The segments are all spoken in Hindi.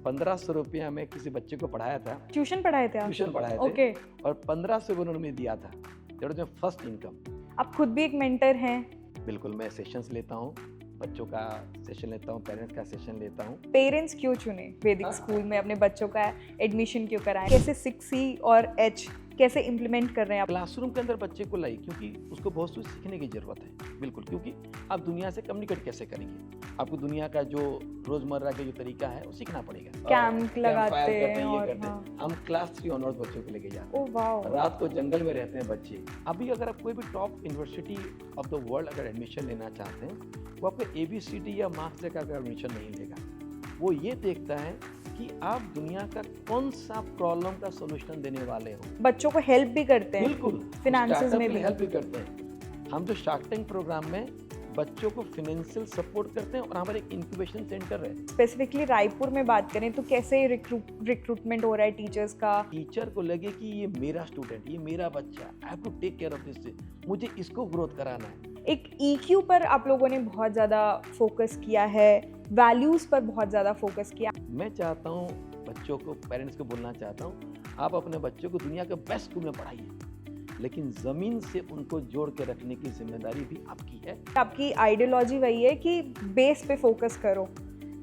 1500 रुपया मैं किसी बच्चे को पढ़ाया था, ट्यूशन पढ़ाए थे आप? ट्यूशन पढ़ाए थे ओके। और 1500 उन्होंने मुझे दिया था। That was my first income. आप खुद भी एक मेंटर हैं। बिल्कुल, मैं सेशंस लेता हूँ, बच्चों का सेशन लेता हूँ, पेरेंट्स का सेशन लेता हूँ। पेरेंट्स क्यों चुने वैदिक स्कूल में अपने बच्चों का एडमिशन क्यों कराएं? कैसे 6C और H कैसे इम्प्लीमेंट कर रहे हैं आप? क्लासरूम के अंदर बच्चे को लाई, क्योंकि उसको बहुत कुछ सीखने की ज़रूरत है। बिल्कुल, क्योंकि आप दुनिया से कम्युनिकेट कैसे करेंगे? आपको दुनिया का जो रोज़मर्रा का जो तरीका है, वो सीखना पड़ेगा। कैंप लगाते करते हैं हैं, ये और करते हाँ। हैं। हम क्लास 3 ऑनवर्स बच्चों को लेके जाते हैं। Oh wow! रात को जंगल में रहते हैं बच्चे। अभी अगर आप कोई भी top university of the world अगर एडमिशन लेना चाहते हैं, वो आपको ABCD या मार्क्स देकर एडमिशन नहीं लेगा। वो ये देखता है कि आप दुनिया का कौन सा प्रॉब्लम का सॉल्यूशन देने वाले हो। बच्चों को हेल्प भी करते हैं। बिल्कुल, फिनेंसेस में भी। हेल्प भी करते हैं। हम जो शार्क टैंक प्रोग्राम में बच्चों को फाइनेंशियल सपोर्ट करते हैं और हमारे एक इंक्यूबेशन सेंटर है। स्पेसिफिकली रायपुर में बात करें तो कैसे रिक्रूटमेंट हो रहा है टीचर्स का? टीचर को लगे कि ये मेरा स्टूडेंट, ये मेरा बच्चा, I have to take care of this, मुझे इसको ग्रोथ कराना है। एक EQ पर आप लोगों ने बहुत ज़्यादा फोकस किया है, वैल्यूज़ पर बहुत ज़्यादा फोकस किया। मैं चाहता हूँ बच्चों को, पेरेंट्स को बोलना चाहता हूँ, आप अपने बच्चों को दुनिया के बेस्ट स्कूल में पढ़ाइए, लेकिन ज़मीन से उनको जोड़ के रखने की जिम्मेदारी भी आपकी है। आपकी आइडियोलॉजी वही है कि बेस पे फोकस करो,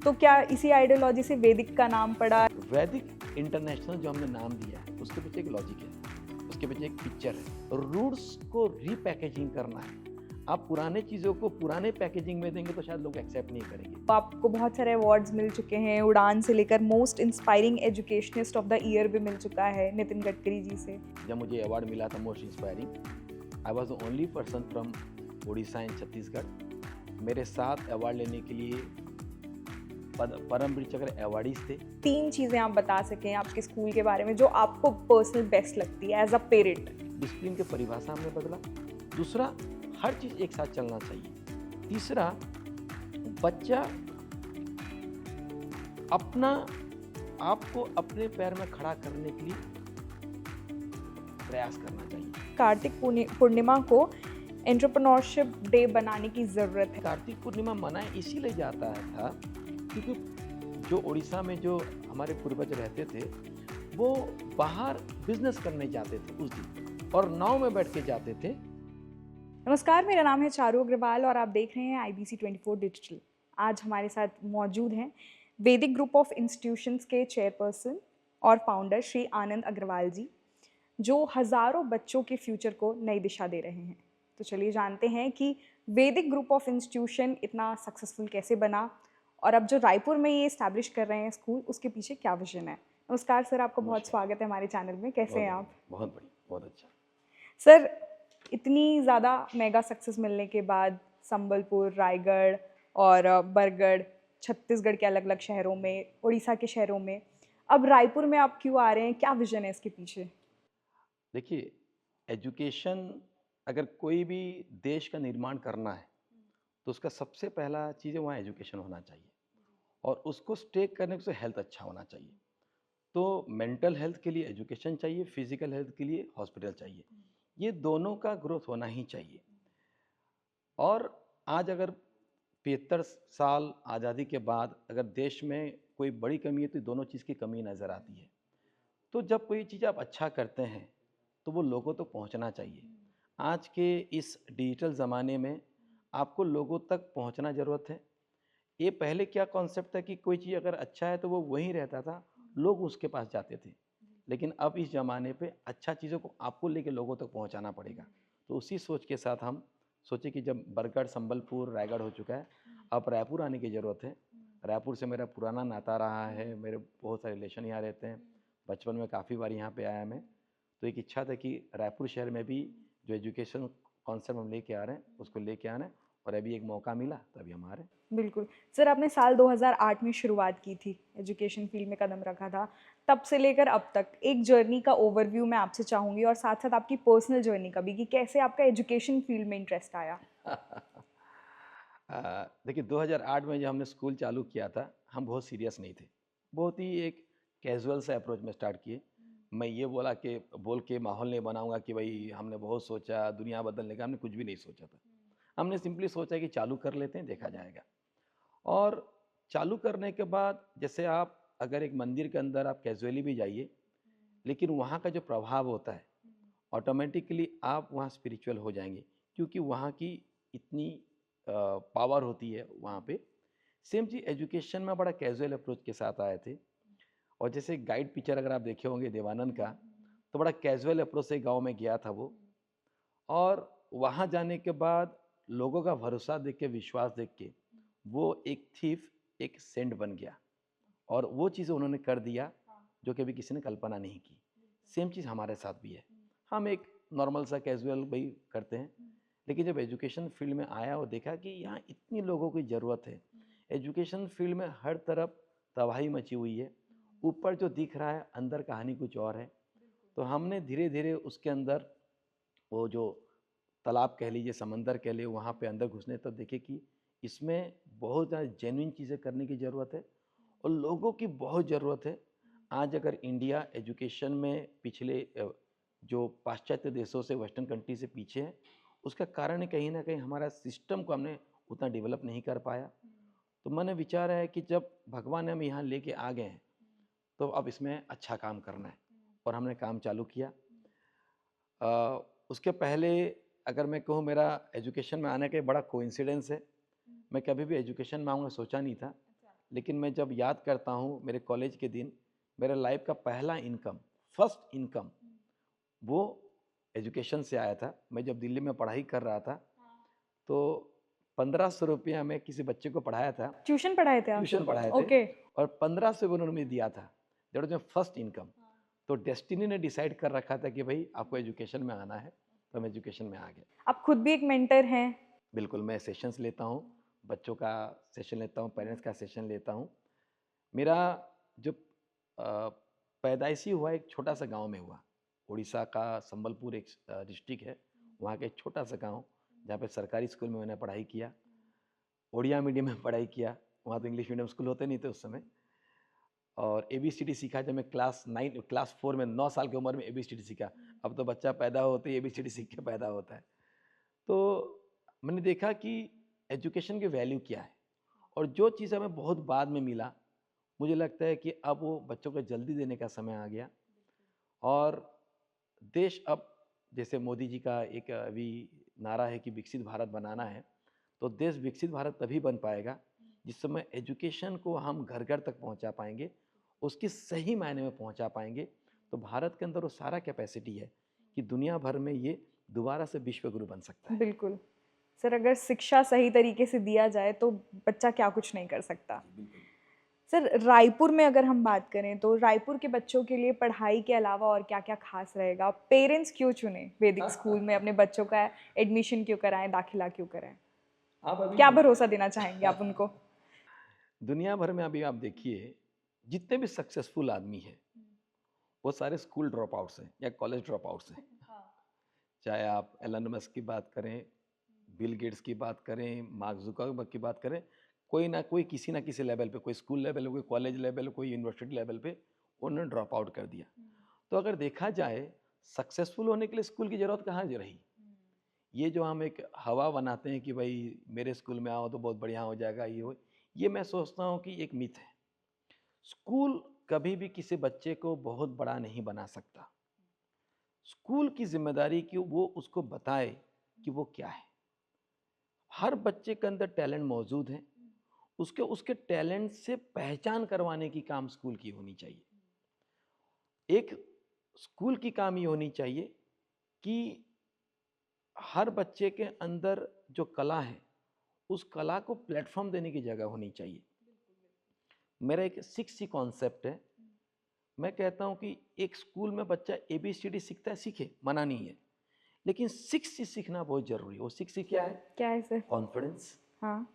तो क्या इसी आइडियोलॉजी से वैदिक का नाम पड़ा? वैदिक इंटरनेशनल जो हमने नाम दिया है, उसके पीछे एक लॉजिक है, उसके पीछे एक पिक्चर है। रूट्स को रीपैकेजिंग करना है। आप पुराने चीज़ों को पुराने पैकेजिंग में देंगे तो शायद लोग एक्सेप्ट नहीं करेंगे। आपको बहुत सारे अवार्ड्स मिल चुके हैं, उड़ान से लेकर most inspiring educationist of the year भी मिल चुका है नितिन गडकरी जी से। जब मुझे अवार्ड मिला था most inspiring, I was the only person from Orissa and Chhattisgarh. मेरे साथ अवार्ड लेने के लिए परमवीर चक्र अवार्डीज थे। 3 चीज़ें आप बता सकें आपके स्कूल के बारे में जो आपको पर्सनल बेस्ट लगती है एज अ पेरेंट? डिसिप्लिन की परिभाषा हमने बदला। दूसरा, हर चीज़ एक साथ चलना चाहिए। तीसरा, बच्चा अपना आपको अपने पैर में खड़ा करने के लिए प्रयास करना चाहिए। कार्तिक पूर्णिमा को एंटरप्रेन्योरशिप डे बनाने की ज़रूरत है। कार्तिक पूर्णिमा मनाया इसीलिए जाता था क्योंकि जो उड़ीसा में जो हमारे पूर्वज रहते थे, वो बाहर बिजनेस करने जाते थे उस दिन, और नाव में बैठ के जाते थे। नमस्कार, मेरा नाम है चारू अग्रवाल और आप देख रहे हैं IBC 24 डिजिटल। आज हमारे साथ मौजूद हैं वैदिक ग्रुप ऑफ इंस्टीट्यूशंस के चेयरपर्सन और फाउंडर श्री आनंद अग्रवाल जी, जो हज़ारों बच्चों के फ्यूचर को नई दिशा दे रहे हैं। तो चलिए जानते हैं कि वैदिक ग्रुप ऑफ इंस्टीट्यूशन इतना सक्सेसफुल कैसे बना और अब जो रायपुर में ये इस्टेब्लिश कर रहे हैं स्कूल, उसके पीछे क्या विजन है। नमस्कार सर, आपका बहुत स्वागत है हमारे चैनल में। कैसे हैं आप? बहुत बढ़िया, बहुत अच्छा। सर, इतनी ज़्यादा मेगा सक्सेस मिलने के बाद संबलपुर, रायगढ़ और बरगढ़, छत्तीसगढ़ के अलग अलग शहरों में, उड़ीसा के शहरों में, अब रायपुर में आप क्यों आ रहे हैं? क्या विजन है इसके पीछे? देखिए, एजुकेशन, अगर कोई भी देश का निर्माण करना है तो उसका सबसे पहला चीज़ है वहाँ एजुकेशन होना चाहिए, और उसको स्टेक करने से हेल्थ अच्छा होना चाहिए। तो मेंटल हेल्थ के लिए एजुकेशन चाहिए, फिजिकल हेल्थ के लिए हॉस्पिटल चाहिए। ये दोनों का ग्रोथ होना ही चाहिए। और आज अगर 75 साल आज़ादी के बाद अगर देश में कोई बड़ी कमी है तो दोनों चीज़ की कमी नज़र आती है। तो जब कोई चीज़ आप अच्छा करते हैं तो वो लोगों तक पहुंचना चाहिए। आज के इस डिजिटल ज़माने में आपको लोगों तक पहुंचना ज़रूरत है। ये पहले क्या कॉन्सेप्ट था कि कोई चीज़ अगर अच्छा है तो वो वहीं रहता था, लोग उसके पास जाते थे। लेकिन अब इस ज़माने पे अच्छा चीज़ों को आपको लेके लोगों तक पहुंचाना पड़ेगा। तो उसी सोच के साथ हम सोचे कि जब बरगढ़, संबलपुर, रायगढ़ हो चुका है, अब रायपुर आने की ज़रूरत है। रायपुर से मेरा पुराना नाता रहा है, मेरे बहुत सारे रिलेशन यहाँ रहते हैं। बचपन में काफ़ी बार यहाँ पे आया मैं। तो एक इच्छा था कि रायपुर शहर में भी जो एजुकेशन कॉन्सेप्ट हम लेके आ रहे हैं उसको लेके आना है, और अभी एक मौका मिला तभी हम आ रहे हैं। बिल्कुल। सर, आपने साल 2008 में शुरुआत की थी, एजुकेशन फील्ड में कदम रखा था। तब से लेकर अब तक एक जर्नी का ओवरव्यू मैं आपसे चाहूँगी और साथ साथ आपकी पर्सनल जर्नी का भी, कि कैसे आपका एजुकेशन फील्ड में इंटरेस्ट आया। देखिए, 2008 में जब हमने स्कूल चालू किया था, हम बहुत सीरियस नहीं थे। बहुत ही एक कैजुअल से अप्रोच में स्टार्ट किए। मैं ये बोल के माहौल नहीं बनाऊंगा कि भाई हमने बहुत सोचा दुनिया बदलने का, हमने कुछ भी नहीं सोचा था। हमने सिंपली सोचा कि चालू कर लेते हैं, देखा जाएगा। और चालू करने के बाद जैसे आप अगर एक मंदिर के अंदर आप कैजुअली भी जाइए, लेकिन वहाँ का जो प्रभाव होता है ऑटोमेटिकली आप वहाँ स्पिरिचुअल हो जाएंगे, क्योंकि वहाँ की इतनी पावर होती है वहाँ पे। सेम चीज़ एजुकेशन में बड़ा कैजुअल अप्रोच के साथ आए थे। और जैसे गाइड पिक्चर अगर आप देखे होंगे देवानंद का, तो बड़ा कैजुअल अप्रोच से गांव में गया था वो। और वहाँ जाने के बाद लोगों का भरोसा देख के, विश्वास देख के, वो एक थीफ एक सेंट बन गया और वो चीज़ें उन्होंने कर दिया जो कभी किसी ने कल्पना नहीं की। सेम चीज़ हमारे साथ भी है। हम एक नॉर्मल सा कैजुअल भाई करते हैं, लेकिन जब एजुकेशन फील्ड में आया और देखा कि यहाँ इतनी लोगों की ज़रूरत है, एजुकेशन फील्ड में हर तरफ तबाही मची हुई है, ऊपर जो दिख रहा है अंदर कहानी कुछ और है। तो हमने धीरे धीरे उसके अंदर वो जो तालाब कह लीजिए, समंदर कह लीजिए, वहाँ पे अंदर घुसने तब देखे कि इसमें बहुत ज़्यादा जेन्युइन चीज़ें करने की ज़रूरत है और लोगों की बहुत ज़रूरत है। आज अगर इंडिया एजुकेशन में पिछले जो पाश्चात्य देशों से, वेस्टर्न कंट्री से पीछे है, उसका कारण है कहीं ना कहीं हमारा सिस्टम को हमने उतना डेवलप नहीं कर पाया। तो मैंने विचार है कि जब भगवान ने हम यहाँ लेके आ गए हैं तो अब इसमें अच्छा काम करना है, और हमने काम चालू किया। उसके पहले अगर मैं कहूँ, मेरा एजुकेशन में आने का एक बड़ा कोइंसिडेंस है। मैं कभी भी एजुकेशन में आऊँगा सोचा नहीं था, लेकिन मैं जब याद करता हूँ मेरे कॉलेज के दिन, मेरे लाइफ का पहला इनकम, फर्स्ट इनकम, वो एजुकेशन से आया था। मैं जब दिल्ली में पढ़ाई कर रहा था तो 1500 रुपया मैं किसी बच्चे को पढ़ाया था। ट्यूशन पढ़ाए थे आप? ट्यूशन पढ़ाए थे। ओके। और 1500 उन्होंने मुझे दिया था। That was my first income. तो डेस्टिनी ने डिसाइड कर रखा था कि भाई आपको एजुकेशन में आना है, तो मैं एजुकेशन में आ गया। आप खुद भी एक मेंटर हैं। बिल्कुल, मैं सेशंस लेता हूँ, बच्चों का सेशन लेता हूँ, पेरेंट्स का सेशन लेता हूँ। मेरा जो पैदाइशी हुआ एक छोटा सा गांव में हुआ, उड़ीसा का संबलपुर एक डिस्ट्रिक्ट है, वहाँ का एक छोटा सा गांव, जहाँ पे सरकारी स्कूल में मैंने पढ़ाई किया, ओडिया मीडियम में पढ़ाई किया। वहाँ तो इंग्लिश मीडियम स्कूल होते नहीं थे उस समय। और ABCD सीखा जब मैं क्लास 4 में, 9 साल की उम्र में ABCD सीखा। अब तो बच्चा पैदा होते ही ABCD सीख के पैदा होता है। तो मैंने देखा कि एजुकेशन की वैल्यू क्या है, और जो चीज़ हमें बहुत बाद में मिला, मुझे लगता है कि अब वो बच्चों को जल्दी देने का समय आ गया। और देश अब, जैसे मोदी जी का एक अभी नारा है कि विकसित भारत बनाना है, तो देश विकसित भारत तभी बन पाएगा जिस समय एजुकेशन को हम घर घर तक पहुंचा पाएंगे, उसकी सही मायने में पहुंचा पाएंगे। तो भारत के अंदर वो सारा कैपेसिटी है कि दुनिया भर में ये दोबारा से विश्व गुरु बन सकता है। बिल्कुल सर, अगर शिक्षा सही तरीके से दिया जाए तो बच्चा क्या कुछ नहीं कर सकता। सर, रायपुर में अगर हम बात करें तो रायपुर के बच्चों के लिए पढ़ाई के अलावा और क्या क्या खास रहेगा? पेरेंट्स क्यों चुने वैदिक स्कूल में अपने बच्चों का एडमिशन क्यों कराएं, दाखिला क्यों कराएं? आप अभी क्या भरोसा देना चाहेंगे आप उनको? दुनिया भर में अभी आप देखिए, जितने भी सक्सेसफुल आदमी हैं वो सारे स्कूल ड्रॉप आउट्स हैं या कॉलेज ड्रॉप आउट्स हैं। चाहे आप एलन मस्क की बात करें, बिल गेट्स की बात करें, मार्क जुकरबर्ग की बात करें, कोई ना कोई किसी ना किसी लेवल पे, कोई स्कूल लेवल, कोई कॉलेज लेवल, कोई यूनिवर्सिटी लेवल पे उन्होंने ड्रॉप आउट कर दिया। तो अगर देखा जाए, सक्सेसफुल होने के लिए स्कूल की ज़रूरत कहाँ रही? ये जो हम एक हवा बनाते हैं कि भाई मेरे स्कूल में आओ तो बहुत बढ़िया हो जाएगा, ये मैं सोचता हूँ कि एक मिथ है। स्कूल कभी भी किसी बच्चे को बहुत बड़ा नहीं बना सकता। स्कूल की जिम्मेदारी कि वो उसको बताए कि वो क्या है। हर बच्चे के अंदर टैलेंट मौजूद है, उसके उसके टैलेंट से पहचान करवाने की काम स्कूल की होनी चाहिए। एक स्कूल की काम ये होनी चाहिए कि हर बच्चे के अंदर जो कला है, उस कला को प्लेटफॉर्म देने की जगह होनी चाहिए। मेरा एक 6C कॉन्सेप्ट है। मैं कहता हूँ कि एक स्कूल में बच्चा ABCD सीखता है, सीखे, मना नहीं है, लेकिन 6C सीखना बहुत जरूरी है। वो 6C क्या है? क्या है सर? कॉन्फिडेंस, हाँ।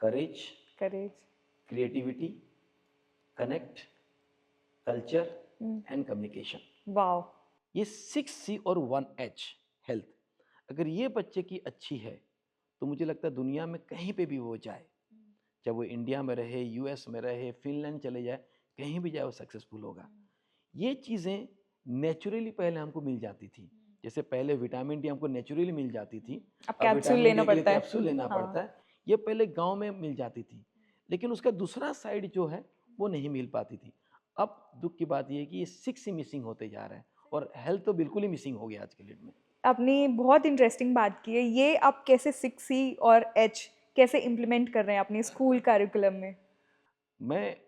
Courage, courage, creativity, connect, culture and communication. Wow. ये 6C और 1H, हेल्थ, अगर ये बच्चे की अच्छी है तो मुझे लगता है दुनिया में कहीं पे भी वो जाए, चाहे वो इंडिया में रहे, US में रहे, फिनलैंड चले जाए, कहीं भी जाए वो सक्सेसफुल होगा। ये चीज़ें नेचुरली पहले हमको मिल जाती थी। जैसे पहले विटामिन डी हमको नेचुरली मिल जाती थी, अब अब कैप्सूल विटामिन लेना डी के लिए पड़ता है। कैप्सूल लेना हाँ। पड़ता है। ये पहले गांव में मिल जाती थी, लेकिन उसका दूसरा साइड जो है वो नहीं मिल पाती थी। अब दुख की बात ये है कि ये 6 ही मिसिंग होते जा रहा है और हेल्थ तो बिल्कुल ही मिसिंग हो गया आज के डेट में। आपने बहुत इंटरेस्टिंग बात की है। ये आप कैसे 6C और H कैसे इम्प्लीमेंट कर रहे हैं अपने स्कूल करिकुलम में?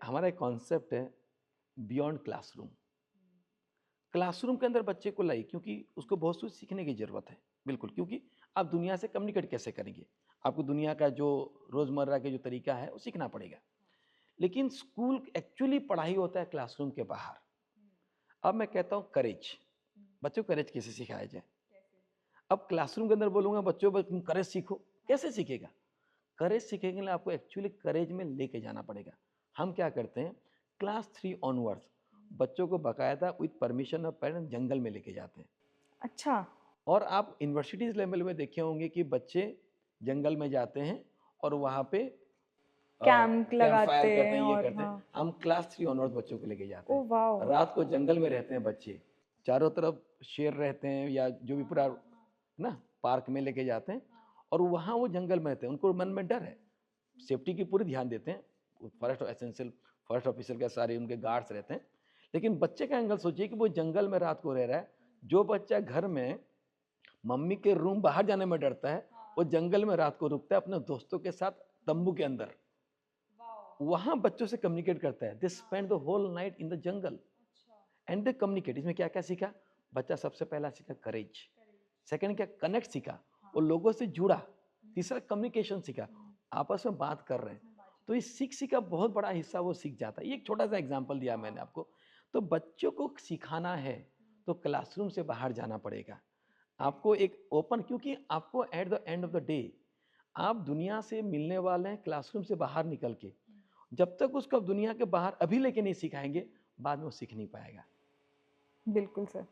हमारा एक कॉन्सेप्ट है बियॉन्ड क्लासरूम। क्लासरूम के अंदर बच्चे को लाइए क्योंकि उसको बहुत कुछ सीखने की ज़रूरत है। बिल्कुल, क्योंकि आप दुनिया से कम्युनिकेट कैसे करेंगे? आपको दुनिया का जो रोज़मर्रा के जो तरीका है वो सीखना पड़ेगा। लेकिन स्कूल एक्चुअली पढ़ाई होता है क्लासरूम के बाहर। अब मैं कहता हूँ करेज, बच्चों को करेज कैसे सिखाया जाए? अब क्लासरूम के अंदर बोलूँगा बच्चों को तुम करेज सीखो, कैसे सीखेगा? करेज सीखने के लिए आपको एक्चुअली करेज में लेके जाना पड़ेगा। हम क्या करते हैं, क्लास 3 ऑनवर्ड्स बच्चों को बाकायदा विद परमिशन ऑफ पेरेंट्स जंगल में लेके जाते हैं। अच्छा। और आप यूनिवर्सिटीज़ लेवल में देखे होंगे कि बच्चे जंगल में जाते हैं और वहाँ पे कैंप कैंप फायर लगाते करते हैं हैं, ये और करते हैं। हाँ। हम क्लास 3 ऑनवर्स बच्चों को लेके जाते ओह वाओ! हैं। रात को जंगल में रहते हैं बच्चे, चारों तरफ शेर रहते हैं या जो भी पूरा ना पार्क में लेके जाते हैं और वहाँ वो जंगल में रहते हैं। उनको मन में डर है, सेफ्टी की पूरी ध्यान देते हैं। फॉरेस्ट एसेंशियल फॉरेस्ट ऑफिसर के सारे उनके गार्ड्स रहते हैं। लेकिन बच्चे का एंगल सोचिए कि वो जंगल में रात को रह रहा है। जो बच्चा घर में मम्मी के रूम बाहर जाने में डरता है, वो जंगल में रात को रुकता है अपने दोस्तों के साथ तंबू के अंदर। वहाँ बच्चों से कम्युनिकेट करता है। They spend the whole night in the jungle and they communicate. इसमें क्या क्या सीखा? बच्चा सबसे पहला सीखा करेज, सेकंड क्या कनेक्ट सीखा, वो लोगों से जुड़ा, तीसरा कम्युनिकेशन सीखा, आपस में बात कर रहे हैं। तो इस सीख का बहुत बड़ा हिस्सा वो सीख जाता है। ये एक छोटा सा एग्जाम्पल दिया मैंने आपको। तो बच्चों को सिखाना है तो क्लासरूम से बाहर जाना पड़ेगा आपको, एक ओपन, क्योंकि आपको at the end of the day आप दुनिया से मिलने वाले हैं क्लासरूम से बाहर निकल के। जब तक उसको आप दुनिया के बाहर अभी लेके नहीं सिखाएंगे, बाद में वो सीख नहीं पाएगा। बिल्कुल सर।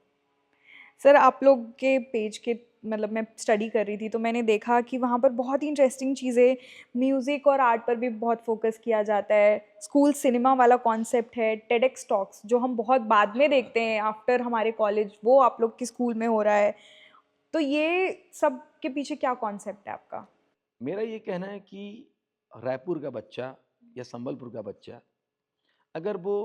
सर आप लोग के पेज के मतलब मैं स्टडी कर रही थी तो मैंने देखा कि वहाँ पर बहुत ही इंटरेस्टिंग चीज़ें म्यूज़िक और आर्ट पर भी बहुत फोकस किया जाता है। स्कूल सिनेमा वाला कॉन्सेप्ट है, टेडेक्स टॉक्स जो हम बहुत बाद में देखते हैं आफ्टर हमारे कॉलेज, वो आप लोग के स्कूल में हो रहा है। तो ये सब के पीछे क्या कॉन्सेप्ट है आपका? मेरा ये कहना है कि रायपुर का बच्चा या संबलपुर का बच्चा अगर वो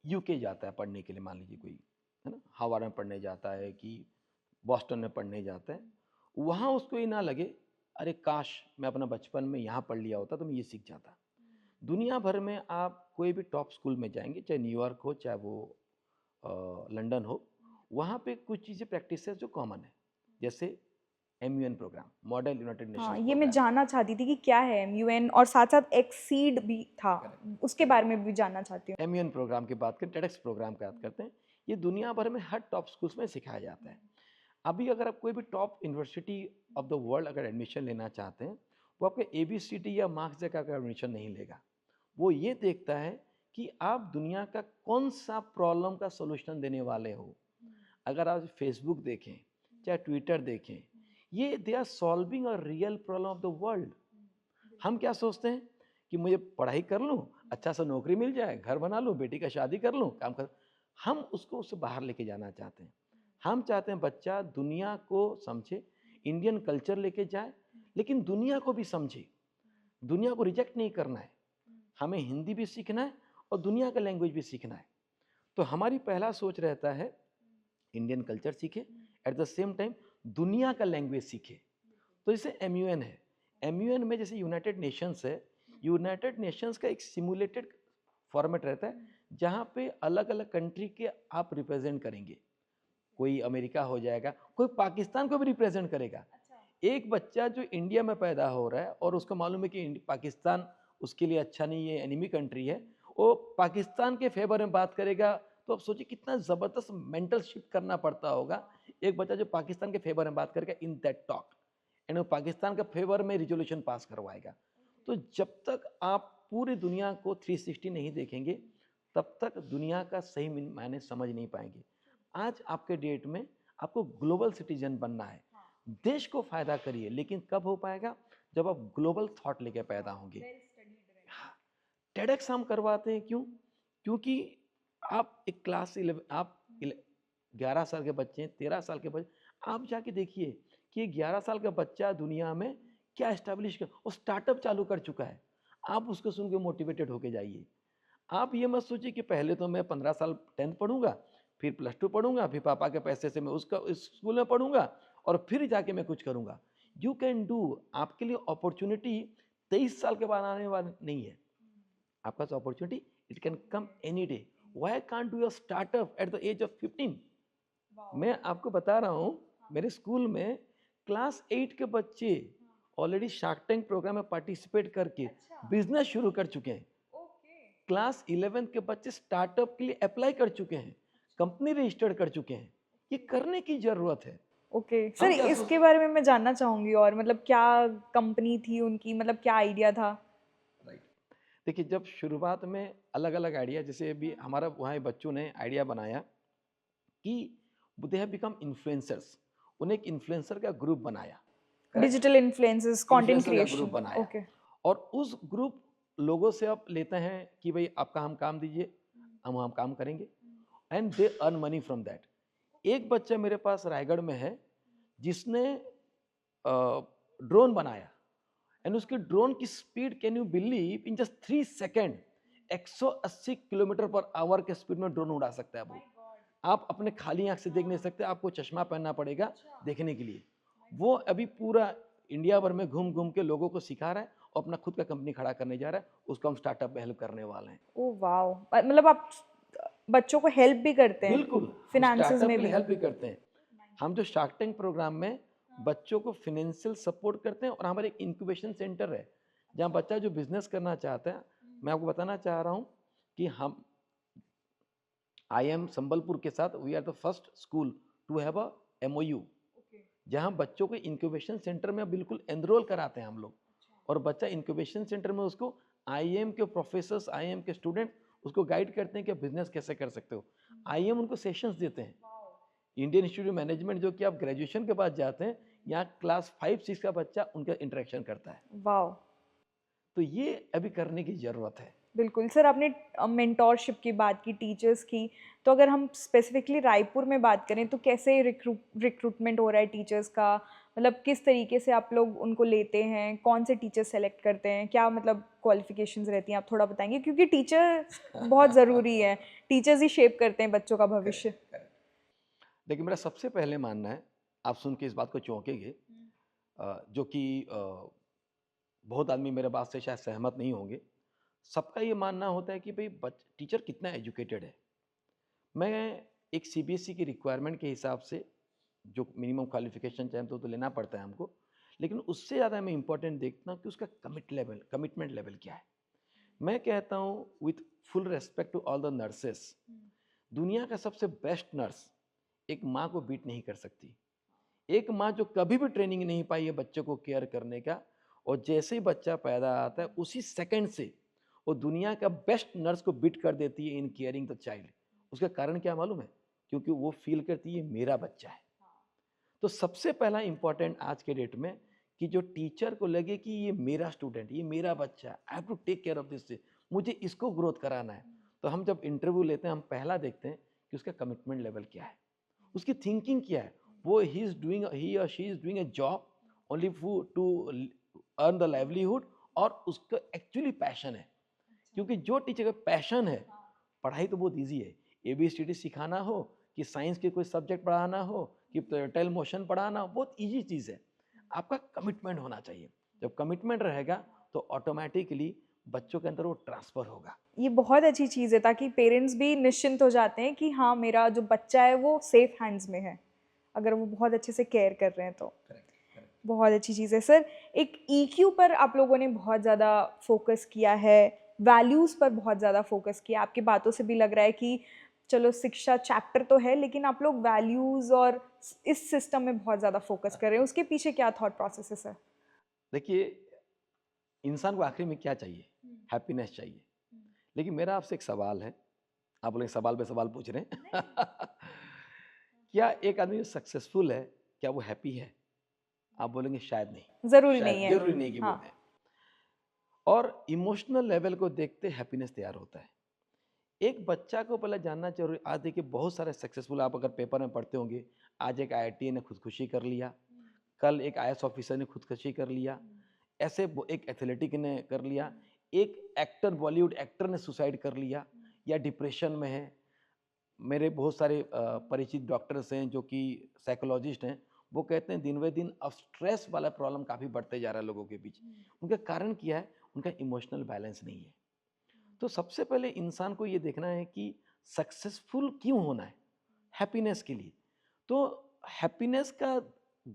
यूके जाता है पढ़ने के लिए, मान लीजिए कोई है ना हार्वर्ड में पढ़ने जाता है कि बॉस्टन में पढ़ने जाता है, वहाँ उसको ये ना लगे अरे काश मैं अपना बचपन में यहाँ पढ़ लिया होता तो मैं ये सीख जाता। दुनिया भर में आप कोई भी टॉप स्कूल में जाएंगे, चाहे न्यूयॉर्क हो चाहे वो लंदन हो, वहाँ पे कुछ चीज़ें प्रैक्टिस है जो कॉमन है, जैसे MUN प्रोग्राम, मॉडल यूनाइटेड हाँ, नेशंस ये मैं प्रोग्राम। जानना चाहती थी कि क्या है MUN और साथ-साथ एक्सीड भी था, उसके बारे में भी जानना चाहती हूँ। MUN प्रोग्राम की बात करें, टेडेक्स प्रोग्राम की बात करते हैं, ये दुनिया भर में हर टॉप स्कूल्स में सिखाया जाता है। अभी अगर आप कोई भी top university of the world अगर एडमिशन लेना चाहते हैं, वो आपके ABCD या मार्क्स देकर का एडमिशन नहीं लेगा। वो ये देखता है कि आप दुनिया का कौन सा प्रॉब्लम का सोल्यूशन देने वाले हो। अगर आप फेसबुक देखें चाहे ट्विटर देखें, ये they are solving a real problem of the world. हम क्या सोचते हैं कि मुझे पढ़ाई कर लूँ, अच्छा सा नौकरी मिल जाए, घर बना लूँ, बेटी का शादी कर लूँ, काम कर। हम उसको उससे बाहर लेके जाना चाहते हैं। हम चाहते हैं बच्चा दुनिया को समझे, इंडियन कल्चर लेके जाए, लेकिन दुनिया को भी समझे। दुनिया को रिजेक्ट नहीं करना है, हमें हिंदी भी सीखना है और दुनिया का लैंग्वेज भी सीखना है। तो हमारी पहला सोच रहता है इंडियन कल्चर सीखे, एट द सेम टाइम दुनिया का लैंग्वेज सीखे। तो जैसे MUN है, MUN में जैसे यूनाइटेड नेशंस है, यूनाइटेड नेशंस का एक सिमुलेटेड फॉर्मेट रहता है जहाँ पे अलग अलग कंट्री के आप रिप्रेजेंट करेंगे। कोई अमेरिका हो जाएगा, कोई पाकिस्तान को भी रिप्रेजेंट करेगा। एक बच्चा जो इंडिया में पैदा हो रहा है और उसको मालूम है कि पाकिस्तान उसके लिए अच्छा नहीं है, एनिमी कंट्री है, वो पाकिस्तान के फेवर में बात करेगा। तो आप सोचिए कितना ज़बरदस्त मेंटल शिफ्ट करना पड़ता होगा एक बच्चा जो पाकिस्तान के फेवर में बात करेगा इन दैट टॉक, एंड वो पाकिस्तान का फेवर में रिजोल्यूशन पास करवाएगा। तो जब तक आप पूरी दुनिया को 360 नहीं देखेंगे, तब तक दुनिया का सही मायने समझ नहीं पाएंगे। आज आपके डेट में आपको ग्लोबल सिटीजन बनना है, देश को फायदा करिए, लेकिन कब हो पाएगा? जब आप ग्लोबल थॉट लेके पैदा होंगे। हाँ, टेडेक्स हम करवाते हैं क्यों? क्योंकि आप एक क्लास 11 आप 11 साल के बच्चे हैं, 13 साल के बच्चे, आप जाके देखिए कि 11 साल का बच्चा दुनिया में क्या एस्टेब्लिश कर, वो स्टार्टअप चालू कर चुका है। आप उसको सुन के मोटिवेटेड होके जाइए। आप ये मत सोचिए कि पहले तो मैं 15 साल 10th पढ़ूंगा, फिर +2 पढ़ूंगा, फिर पापा के पैसे से मैं उसका उस स्कूल में पढ़ूंगा और फिर जाके मैं कुछ करूंगा। You can do. आपके लिए अपॉर्चुनिटी 23 साल के बाद आने वाली नहीं है। आपका पास opportunity it can come any day. Why can't do your startup at the age of 15? मैं आपको बता रहा हूँ, मेरे स्कूल में क्लास 8 के बच्चे ऑलरेडी शार्क टैंक प्रोग्राम में पार्टिसिपेट करके बिजनेस शुरू कर चुके हैं। क्लास 11 के बच्चे स्टार्टअप के लिए अप्लाई कर चुके हैं, कंपनी रजिस्टर्ड कर चुके हैं। ये करने की जरूरत है। ओके सर, हम क्या इसके बारे में मैं जानना चाहूँगी, और मतलब क्या कंपनी थी उनकी, मतलब क्या आइडिया था? राइट। देखिए, जब शुरुआत में अलग अलग आइडिया, जैसे अभी हमारा वहाँ बच्चों ने आइडिया बनाया कि दे हैव बिकम इन्फ्लुएंसर्स। उन्हें एक इन्फ्लुएंसर का ग्रुप बनाया, correct? Digital influencers, content influencer का ग्रुप क्रिएशन। बनाया ओके। और उस ग्रुप लोगों से आप लेते हैं कि भाई आपका हम काम दीजिए, हम काम करेंगे, and they earn money from that. एक बच्चा मेरे पास रायगढ़ में है जिसने ड्रोन बनाया, एंड उसके ड्रोन की speed, can you believe, in just 3 second 180 kilometre per hour के स्पीड में ड्रोन उड़ा सकता है वो। आप अपने खाली आंख से देख नहीं सकते, आपको चश्मा पहनना पड़ेगा देखने के लिए। वो अभी पूरा इंडिया भर में घूम घूम के लोगों को सिखा रहा है और अपना खुद का कंपनी खड़ा करने जा रहा है। उसको हम स्टार्टअप में हेल्प करने वाले हैं। Oh wow! मतलब आप बच्चों को हेल्प भी करते हैं बिल्कुल, हम फिनेंसेस स्टार्टअप में के लिए भी? हेल्प भी करते हैं। हम जो शार्क टैंक प्रोग्राम में बच्चों को फाइनेंशियल सपोर्ट करते हैं, और हमारे एक इंक्यूबेशन सेंटर है जहाँ बच्चा जो बिजनेस करना चाहता है, मैं आपको बताना चाह रहा हूँ कि हम IIM संबलपुर के साथ we are the first school to have a MOU, जहाँ बच्चों को इंक्यूबेशन सेंटर में बिल्कुल एनरोल कराते हैं हम लोग। और बच्चा इंक्यूबेशन सेंटर में उसको IIM के प्रोफेसर्स, IIM के स्टूडेंट उसको गाइड करते हैं कि बिजनेस कैसे कर सकते हो। IIM उनको सेशंस देते हैं। इंडियन इंस्टीट्यूट मैनेजमेंट, जो कि आप ग्रेजुएशन के बाद जाते हैं, यहाँ क्लास 5-6 का बच्चा उनका इंटरेक्शन करता है। वाओ! तो ये अभी करने की ज़रूरत है। बिल्कुल सर, आपने मेंटोरशिप की बात की, टीचर्स की, तो अगर हम स्पेसिफिकली रायपुर में बात करें तो कैसे रिक्रूटमेंट हो रहा है टीचर्स का? मतलब किस तरीके से आप लोग उनको लेते हैं, कौन से टीचर सेलेक्ट करते हैं, क्या मतलब क्वालिफिकेशंस रहती हैं, आप थोड़ा बताएंगे? क्योंकि टीचर बहुत ज़रूरी है, टीचर्स ही शेप करते हैं बच्चों का भविष्य। करेक्ट। देखिए, मेरा सबसे पहले मानना है, आप सुन के इस बात को चौंकेंगे, जो कि बहुत आदमी मेरे बात से शायद सहमत नहीं होंगे। सबका ये मानना होता है कि भाई टीचर कितना एजुकेटेड है। मैं एक CBSE की रिक्वायरमेंट के हिसाब से जो मिनिमम क्वालिफिकेशन चाहिए तो लेना पड़ता है हमको, लेकिन उससे ज़्यादा मैं इंपॉर्टेंट देखता हूँ कि उसका कमिटमेंट लेवल क्या है। मैं कहता हूँ with full respect to all the nurses, दुनिया का सबसे बेस्ट नर्स एक माँ को बीट नहीं कर सकती। एक माँ जो कभी भी ट्रेनिंग नहीं पाई है बच्चे को केयर करने का, और जैसे ही बच्चा पैदा आता है उसी सेकंड से वो दुनिया का बेस्ट नर्स को बीट कर देती है इन केयरिंग द चाइल्ड। उसका कारण क्या मालूम है? क्योंकि वो फील करती है मेरा बच्चा है। तो सबसे पहला इंपॉर्टेंट आज के डेट में कि जो टीचर को लगे कि ये मेरा स्टूडेंट, ये मेरा बच्चा, I have to take care of this, मुझे इसको ग्रोथ कराना है। तो हम जब इंटरव्यू लेते हैं, हम पहला देखते हैं कि उसका कमिटमेंट लेवल क्या है, उसकी थिंकिंग क्या है। वो ही और she is doing a job only to earn the livelihood, और उसका एक्चुअली पैशन है। क्योंकि जो टीचर का पैशन है, पढ़ाई तो बहुत ईजी है। ABCD सिखाना हो कि साइंस के कोई सब्जेक्ट पढ़ाना हो कि टेल मोशन पढ़ाना हो, बहुत ईजी चीज़ है। आपका कमिटमेंट होना चाहिए। जब कमिटमेंट रहेगा तो ऑटोमेटिकली बच्चों के अंदर वो ट्रांसफर होगा। ये बहुत अच्छी चीज़ है, ताकि पेरेंट्स भी निश्चिंत हो जाते हैं कि हाँ, मेरा जो बच्चा है वो सेफ हैंड्स में है, अगर वो बहुत अच्छे से केयर कर रहे हैं तो। बहुत अच्छी चीज़ है सर। एक EQ पर आप लोगों ने बहुत ज़्यादा फोकस किया है, वैल्यूज़ पर बहुत ज़्यादा फोकस किया। आपकी बातों से भी लग रहा है कि चलो शिक्षा चैप्टर तो है, लेकिन आप लोग वैल्यूज़ और इस सिस्टम में बहुत ज़्यादा फोकस कर रहे हैं। उसके पीछे क्या थॉट प्रोसेस है सर? देखिए, इंसान को आखिर में क्या चाहिए? हैप्पीनेस चाहिए। लेकिन मेरा आपसे एक सवाल है, आप बोले सवाल पे सवाल पूछ रहे हैं। क्या एक आदमी सक्सेसफुल है, क्या वो हैप्पी है? आप बोलेंगे शायद नहीं। ज़रूरी नहीं शायद है। जरूरी नहीं कि वो हाँ। है। और इमोशनल लेवल को देखते हैप्पीनेस तैयार होता है। एक बच्चा को पहले जानना जरूरी। आज देखिए, बहुत सारे सक्सेसफुल, आप अगर पेपर में पढ़ते होंगे, आज एक IIT ने खुदकुशी कर लिया, कल एक IAS ऑफिसर ने खुदकुशी कर लिया, ऐसे एक एथलेटिक ने कर लिया। एक एक्टर, बॉलीवुड एक्टर ने सुसाइड कर लिया या डिप्रेशन में है। मेरे बहुत सारे परिचित डॉक्टर्स हैं जो कि साइकोलॉजिस्ट हैं, वो कहते हैं दिन ब दिन अब स्ट्रेस वाला प्रॉब्लम काफ़ी बढ़ते जा रहा है लोगों के बीच। उनका कारण क्या है? उनका इमोशनल बैलेंस नहीं है। तो सबसे पहले इंसान को ये देखना है कि सक्सेसफुल क्यों होना है? हैप्पीनेस के लिए। तो हैप्पीनेस का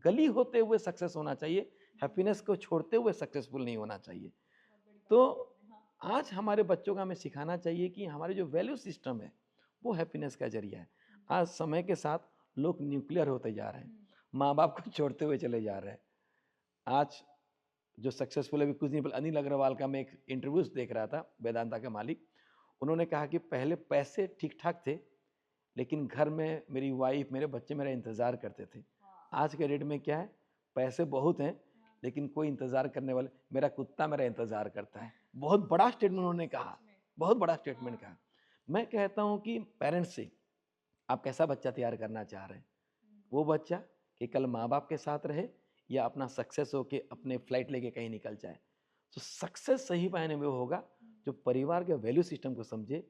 गली होते हुए सक्सेस होना चाहिए, हैप्पीनेस को छोड़ते हुए सक्सेसफुल नहीं होना चाहिए। तो आज हमारे बच्चों को हमें सिखाना चाहिए कि हमारे जो वैल्यू सिस्टम है वो हैप्पीनेस का जरिया है। आज समय के साथ लोग न्यूक्लियर होते जा रहे हैं, माँ बाप को छोड़ते हुए चले जा रहे हैं। आज जो सक्सेसफुल, अभी कुछ दिन पहले अनिल अग्रवाल का मैं एक इंटरव्यू देख रहा था, वेदांता के मालिक। उन्होंने कहा कि पहले पैसे ठीक ठाक थे, लेकिन घर में मेरी वाइफ, मेरे बच्चे मेरा इंतज़ार करते थे। आज के डेट में क्या है? पैसे बहुत हैं, लेकिन कोई इंतज़ार करने वाले, मेरा कुत्ता मेरा इंतज़ार करता है। बहुत बड़ा स्टेटमेंट उन्होंने कहा, बहुत बड़ा स्टेटमेंट कहा। मैं कहता हूँ कि पेरेंट्स से आप कैसा बच्चा तैयार करना चाह रहे हैं? वो बच्चा कि कल माँ बाप के साथ रहे या अपना सक्सेस होके अपने फ्लाइट लेके कहीं निकल जाए। तो सक्सेस सही मायने में वो होगा जो परिवार के वैल्यू सिस्टम को समझे,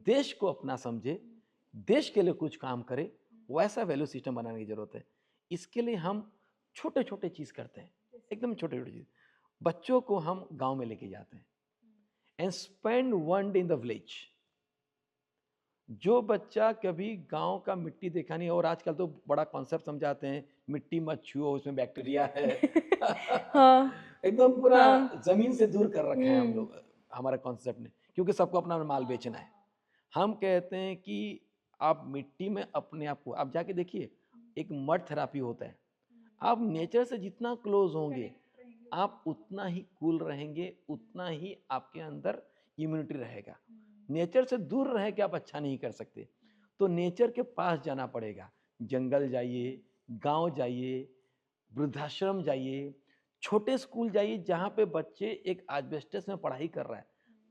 देश को अपना समझे, देश के लिए कुछ काम करे। वैसा वैल्यू सिस्टम बनाने की जरूरत है। इसके लिए हम छोटे छोटे चीज़ करते हैं, एकदम छोटे छोटे चीज़। बच्चों को हम गांव में लेके जाते हैं and spend one day in the village. जो बच्चा कभी गांव का मिट्टी देखा नहीं, और आजकल तो बड़ा कॉन्सेप्ट समझाते हैं, मिट्टी मत छुओ उसमें बैक्टीरिया है। हाँ। एकदम पूरा हाँ। जमीन से दूर कर रखा है हम हम्म। लोग, हमारा कॉन्सेप्ट ने, क्योंकि सबको अपना माल बेचना है। हम कहते हैं कि आप मिट्टी में अपने आप को, आप जाके देखिए, एक मड थेरापी होता है। आप नेचर से जितना क्लोज होंगे आप उतना ही कूल रहेंगे, उतना ही आपके अंदर इम्यूनिटी रहेगा। नेचर से दूर रह के आप अच्छा नहीं कर सकते, तो नेचर के पास जाना पड़ेगा। जंगल जाइए, गांव जाइए, वृद्धाश्रम जाइए, छोटे स्कूल जाइए जहाँ पे बच्चे एक एस्बेस्टस में पढ़ाई कर रहा है,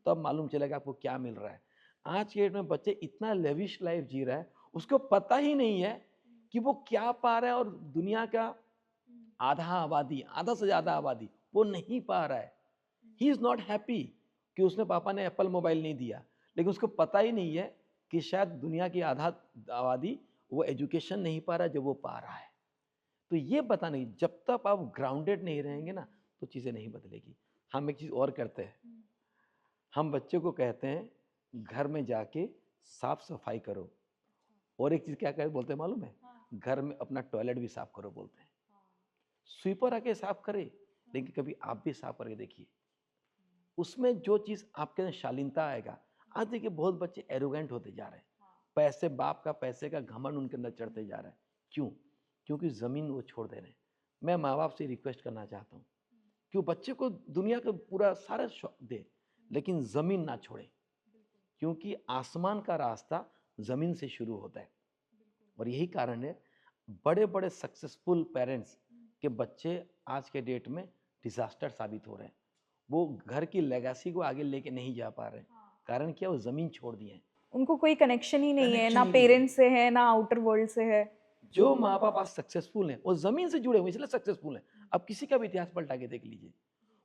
तब मालूम चलेगा आपको क्या मिल रहा है। आज के डेट में बच्चे इतना लेविश लाइफ जी रहा है, उसको पता ही नहीं है कि वो क्या पा रहा है, और दुनिया का आधा आबादी, आधा से ज़्यादा आबादी वो नहीं पा रहा है। ही इज़ नॉट हैप्पी कि उसने पापा ने एप्पल मोबाइल नहीं दिया, लेकिन उसको पता ही नहीं है कि शायद दुनिया की आधा आबादी वो एजुकेशन नहीं पा रहा है जो वो पा रहा है। तो ये पता नहीं, जब तक आप ग्राउंडेड नहीं रहेंगे ना तो चीज़ें नहीं बदलेगी। हम एक चीज़ और करते हैं, हम बच्चों को कहते हैं घर में जाके साफ सफाई करो, और एक चीज़ क्या कहते बोलते हैं मालूम है? घर में अपना टॉयलेट भी साफ करो बोलते हैं। स्वीपर आके साफ करे, लेकिन कभी आप भी साफ करके देखिए, उसमें जो चीज़ आपके अंदर शालीनता आएगा। आज देखिए बहुत बच्चे एरोगेंट होते जा रहे हैं, पैसे, बाप का पैसे का घमंड उनके अंदर चढ़ते जा रहा है। क्यों? क्योंकि ज़मीन वो छोड़ दे रहे हैं। मैं माँ बाप से रिक्वेस्ट करना चाहता हूँ कि वो बच्चे को दुनिया का पूरा सारा शौक दे, लेकिन ज़मीन ना छोड़े, क्योंकि आसमान का रास्ता ज़मीन से शुरू होता है। और यही कारण है बड़े बड़े सक्सेसफुल पेरेंट्स के बच्चे आज के डेट में डिजास्टर साबित हो रहे हैं। वो घर की लेगेसी को आगे लेके नहीं जा पा रहे। कारण क्या? वो जमीन छोड़ दिए हैं, उनको कोई कनेक्शन ही नहीं है, कनेक्शन ना ही नहीं है। पेरेंट्स से है ना आउटर वर्ल्ड से है। जो माँ बाप आज सक्सेसफुल हैं वो जमीन से जुड़े हुए, इसलिए सक्सेसफुल हैं। अब किसी का भी इतिहास पलटा के देख लीजिए,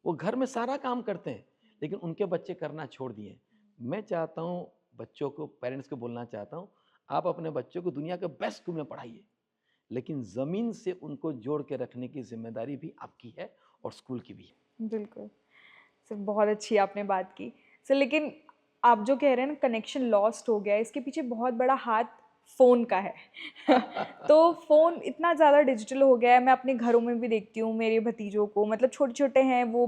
वो घर में सारा काम करते हैं, लेकिन उनके बच्चे करना छोड़ दिए हैं। मैं चाहता हूँ बच्चों को, पेरेंट्स को बोलना चाहता हूँ, आप अपने बच्चों को दुनिया के बेस्ट स्कूल में पढ़ाइए, लेकिन ज़मीन से उनको जोड़ के रखने की जिम्मेदारी भी आपकी है और स्कूल की भी है। बिल्कुल सर, बहुत अच्छी आपने बात की सर। लेकिन आप जो कह रहे हैं ना कनेक्शन लॉस्ट हो गया है, इसके पीछे बहुत बड़ा हाथ फ़ोन का है। तो फ़ोन इतना ज़्यादा डिजिटल हो गया है, मैं अपने घरों में भी देखती हूँ मेरे भतीजों को, मतलब छोटे छोटे हैं वो,